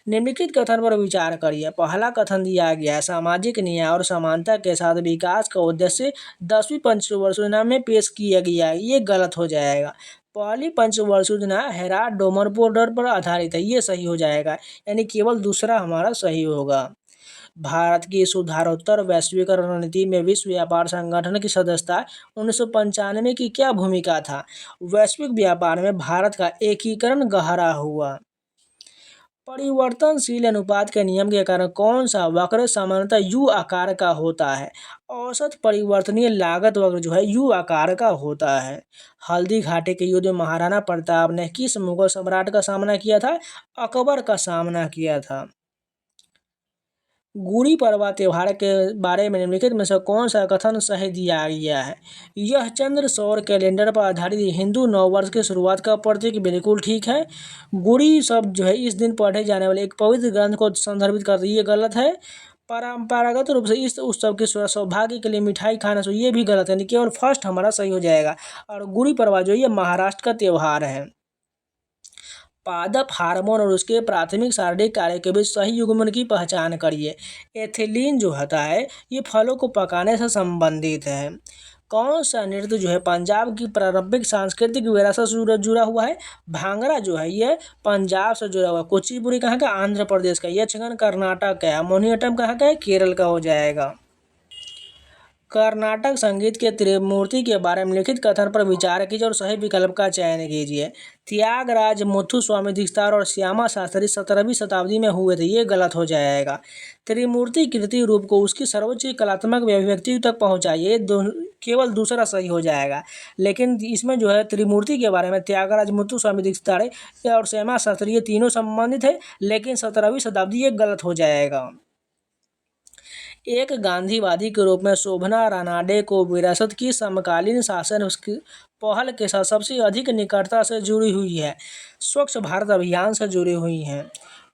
निम्नलिखित कथन पर विचार करिए। पहला कथन दिया गया है, सामाजिक न्याय और समानता के साथ विकास का उद्देश्य 10वीं पंचवर्षीय योजना में पेश किया गया है। ये गलत हो जाएगा। पहली पंचवर्षीय योजना हेरात डोमर बॉर्डर पर आधारित है, ये सही हो जाएगा, यानी केवल दूसरा हमारा सही होगा। भारत की सुधारोत्तर वैश्वीकरण रणनीति में विश्व व्यापार संगठन की सदस्यता 1995 की क्या भूमिका था? वैश्विक व्यापार में भारत का एकीकरण गहरा हुआ। परिवर्तनशील अनुपात के नियम के कारण कौन सा वक्र सामान्यतः यू आकार का होता है? औसत परिवर्तनीय लागत वक्र जो है यू आकार का होता है। हल्दी घाटी के युद्ध में महाराणा प्रताप ने किस मुगल सम्राट का सामना किया था? अकबर का सामना किया था। गुड़ी पड़वा त्योहार के बारे में निम्नलिखित में से कौन सा कथन सही दिया गया है? यह चंद्र सौर कैलेंडर पर आधारित हिंदू नववर्ष की शुरुआत का प्रतीक, बिल्कुल ठीक है। गुड़ी शब्द जो है इस दिन पढ़े जाने वाले एक पवित्र ग्रंथ को संदर्भित करती है, ये गलत है। परंपरागत रूप से इस उत्सव की सौभाग्य के लिए मिठाई खाना चाहिए, ये भी गलत है, केवल फर्स्ट हमारा सही हो जाएगा। और गुड़ी पड़वा जो ये महाराष्ट्र का त्यौहार है। पादप हार्मोन और उसके प्राथमिक शारीरिक कार्य के बीच सही युग्मन की पहचान करिए। एथिलीन जो होता है ये फलों को पकाने से संबंधित है। कौन सा नृत्य जो है पंजाब की पारंपरिक सांस्कृतिक विरासत से जुड़ा हुआ है? भांगड़ा जो है ये पंजाब से जुड़ा हुआ है। कुचिपुड़ी कहाँ का? आंध्र प्रदेश का। यक्षगान कर्नाटक का है। मोहिनीअट्टम कहाँ का है? केरल का हो जाएगा। कर्नाटक संगीत के त्रिमूर्ति के बारे में लिखित कथन पर विचार कीजिए और सही विकल्प का चयन कीजिए। त्यागराज, मुथुस्वामी दीक्षितार और श्यामा शास्त्री 17वीं शताब्दी में हुए थे, ये गलत हो जाएगा। त्रिमूर्ति कृति रूप को उसकी सर्वोच्च कलात्मक अभिव्यक्ति तक पहुँचाइए, केवल दूसरा सही हो जाएगा। लेकिन इसमें जो है त्रिमूर्ति के बारे में त्यागराज, मुथुस्वामी दीक्षितार और श्यामा शास्त्री ये तीनों संबंधित है, लेकिन 17वीं शताब्दी ये गलत हो जाएगा। एक गांधीवादी के रूप में शोभना रानाडे को विरासत की समकालीन शासन उसकी पहल के साथ सबसे अधिक निकटता से जुड़ी हुई है। स्वच्छ भारत अभियान से जुड़ी हुई हैं।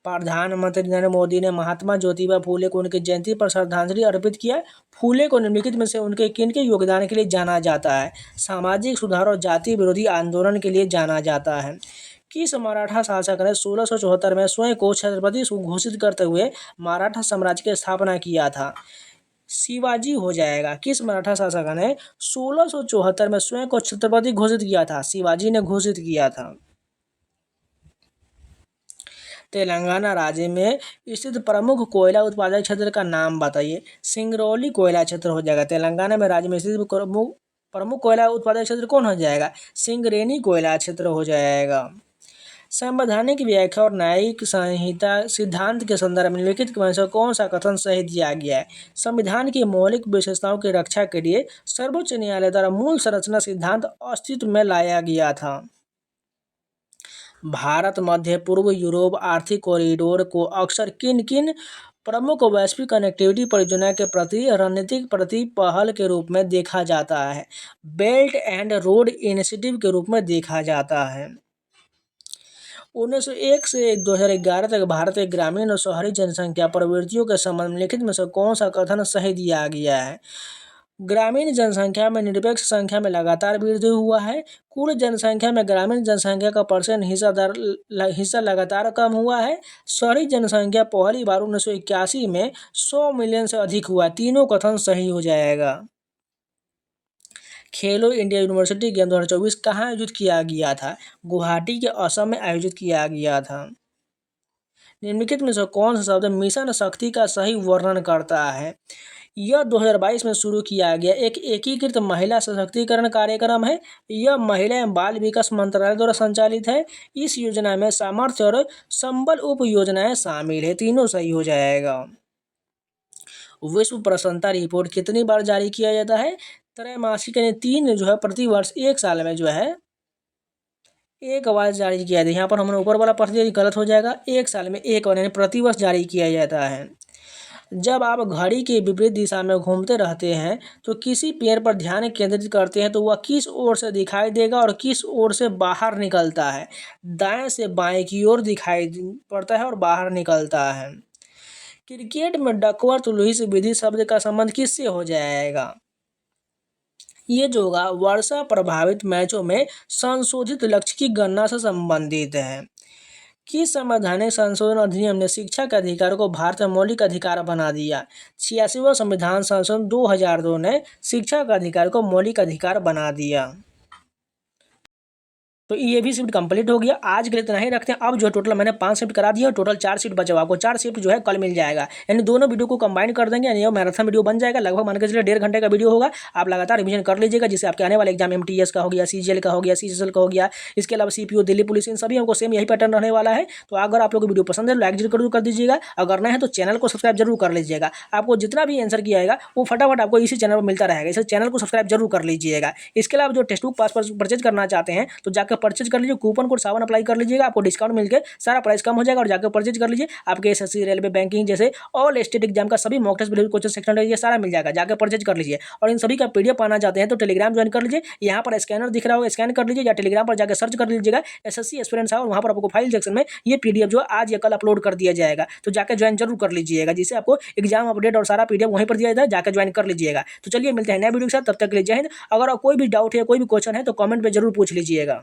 प्रधानमंत्री नरेंद्र मोदी ने महात्मा ज्योतिबा फूले को उनकी जयंती पर श्रद्धांजलि अर्पित किया। फूले को निम्नलिखित में से उनके किनके योगदान के लिए जाना जाता है? सामाजिक सुधार और जाति विरोधी आंदोलन के लिए जाना जाता है। किस मराठा शासक ने 1674 में स्वयं को छत्रपति घोषित करते हुए मराठा साम्राज्य की स्थापना किया था? शिवाजी हो जाएगा। किस मराठा शासक ने 1674 में स्वयं को छत्रपति घोषित किया था? शिवाजी ने घोषित किया था। तेलंगाना राज्य में स्थित प्रमुख कोयला उत्पादक क्षेत्र का नाम बताइए। सिंगरौली कोयला क्षेत्र हो जाएगा। तेलंगाना में राज्य में स्थित प्रमुख कोयला उत्पादक क्षेत्र कौन हो जाएगा? सिंगरेनी कोयला क्षेत्र हो जाएगा। संवैधानिक व्याख्या और न्यायिक संहिता सिद्धांत के संदर्भ में निम्नलिखित में से कौन सा कथन सही दिया गया है? संविधान की मौलिक विशेषताओं की रक्षा के लिए सर्वोच्च न्यायालय द्वारा मूल संरचना सिद्धांत अस्तित्व में लाया गया था। भारत मध्य पूर्व यूरोप आर्थिक कॉरिडोर को अक्सर किन किन प्रमुख वैश्विक कनेक्टिविटी परियोजना के प्रति रणनीतिक प्रति पहल के रूप में देखा जाता है? बेल्ट एंड रोड इनिशिएटिव के रूप में देखा जाता है। 1901 से 2011 तक भारत के ग्रामीण और शहरी जनसंख्या प्रवृत्तियों के संबंध में लिखित में से कौन सा कथन सही दिया गया है? ग्रामीण जनसंख्या में निरपेक्ष संख्या में लगातार वृद्धि हुआ है। कुल जनसंख्या में ग्रामीण जनसंख्या का परसेंट हिस्सा लगातार कम हुआ है। शहरी जनसंख्या पहली बार 1981 में 100 मिलियन से अधिक हुआ। तीनों कथन सही हो जाएगा। खेलो इंडिया यूनिवर्सिटी गेम 2024 कहाँ आयोजित किया गया था? गुवाहाटी के असम में आयोजित किया गया था। निम्नलिखित में से कौन सा शब्द मिशन शक्ति का सही वर्णन करता है? यह 2022 में शुरू किया गया एक एकीकृत महिला सशक्तिकरण कार्यक्रम है। यह महिला एवं बाल विकास मंत्रालय द्वारा संचालित है। इस योजना में सामर्थ्य और संबल उप योजनाएं शामिल है। तीनों सही हो जाएगा। विश्व प्रसन्नता रिपोर्ट कितनी बार जारी किया जाता है? त्रैमासिक यानी 3 जो है प्रति वर्ष, 1 साल में जो है 1 बार जारी किया जाता है। यहाँ पर हमने ऊपर वाला पढ़ दिया, गलत हो जाएगा। 1 साल में 1 बार यानी प्रतिवर्ष जारी किया जाता है। जब आप घड़ी के विपरीत दिशा में घूमते रहते हैं तो किसी पेड़ पर ध्यान केंद्रित करते हैं तो वह किस ओर से दिखाई देगा और किस ओर से बाहर निकलता है? दाएं से बाएं की ओर दिखाई पड़ता है और बाहर निकलता है। क्रिकेट में डकवर्थ लुईस विधि शब्द का संबंध किससे हो जाएगा? ये जो होगा वर्षा प्रभावित मैचों में संशोधित लक्ष्य की गणना से संबंधित है। किस संवैधानिक संशोधन अधिनियम ने शिक्षा के अधिकार को भारत में मौलिक अधिकार बना दिया? 86वां संविधान संशोधन 2002 ने शिक्षा के अधिकार को मौलिक अधिकार बना दिया। तो ये भी शिफ्ट कंप्लीट हो गया। आज के लिए इतना ही रखते हैं। अब जो टोटल मैंने 5 शिफ्ट करा दिया, टोटल 4 शिफ्ट बचा हुआ। आपको 4 शिफ्ट जो है कल मिल जाएगा, यानी दोनों वीडियो को कंबाइन कर देंगे, यानी मैराथन वीडियो बन जाएगा। लगभग मान के चलिए 1.5 घंटे का वीडियो होगा। आप लगातार रिवीजन कर लीजिएगा, जिससे आपके आने वाले एग्जाम MTS का हो गया, CGL का हो गया, CCL का हो गया, इसके अलावा CPO, दिल्ली पुलिस, इन सभी हमको सेम यही पैटर्न रहने वाला है। तो अगर आप लोग को वीडियो पसंद है लाइक जरूर कर दीजिएगा। अगर नहीं है तो चैनल को सब्सक्राइब जरूर कर लीजिएगा। आपको जितना भी आंसर किया जाएगा वो फटाफट आपको इसी चैनल पर मिलता रहेगा, इसलिए चैनल को सब्सक्राइब जरूर कर लीजिएगा। इसके अलावा जो टेक्स्ट बुक पास परचेज करना चाहते हैं तो जाकर परचेज कर लीजिए। कूपन कोड 7 अप्लाई कर लीजिएगा, आपको डिस्काउंट मिलकर सारा प्राइस कम हो जाएगा और जाकर परचेज कर लीजिए। आपके SSC, रेलवे, बैंकिंग जैसे ऑल स्टेट एग्जाम का सभी मॉक टेस्ट, कोचिंग सेक्शन ये सारा मिल जाएगा, जाकर परचेज कर लीजिए। और इन सभी का PDF पाना चाहते हैं तो टेलीग्राम ज्वाइन कर लीजिए। यहाँ पर स्कैनर दिख रहा होगा, स्कैन कर लीजिए, या टेलीग्राम पर जाकर सर्च कर लीजिएगा SSC एस्पिरेंट्स, और वहाँ पर आपको फाइल सेक्शन में ये PDF जो आज या कल अपलोड कर दिया जाएगा। तो जाकर ज्वाइन जरूर कर लीजिएगा, जिससे आपको एग्जाम अपडेट और सारा PDF वहीं पर दिया जाता है, जाकर ज्वाइन कर लीजिएगा। तो चलिए मिलते हैं नए वीडियो के साथ, तब तक के लिए जय हिंद। अगर कोई भी डाउट है, कोई भी क्वेश्चन है तो कमेंट में जरूर पूछ लीजिएगा।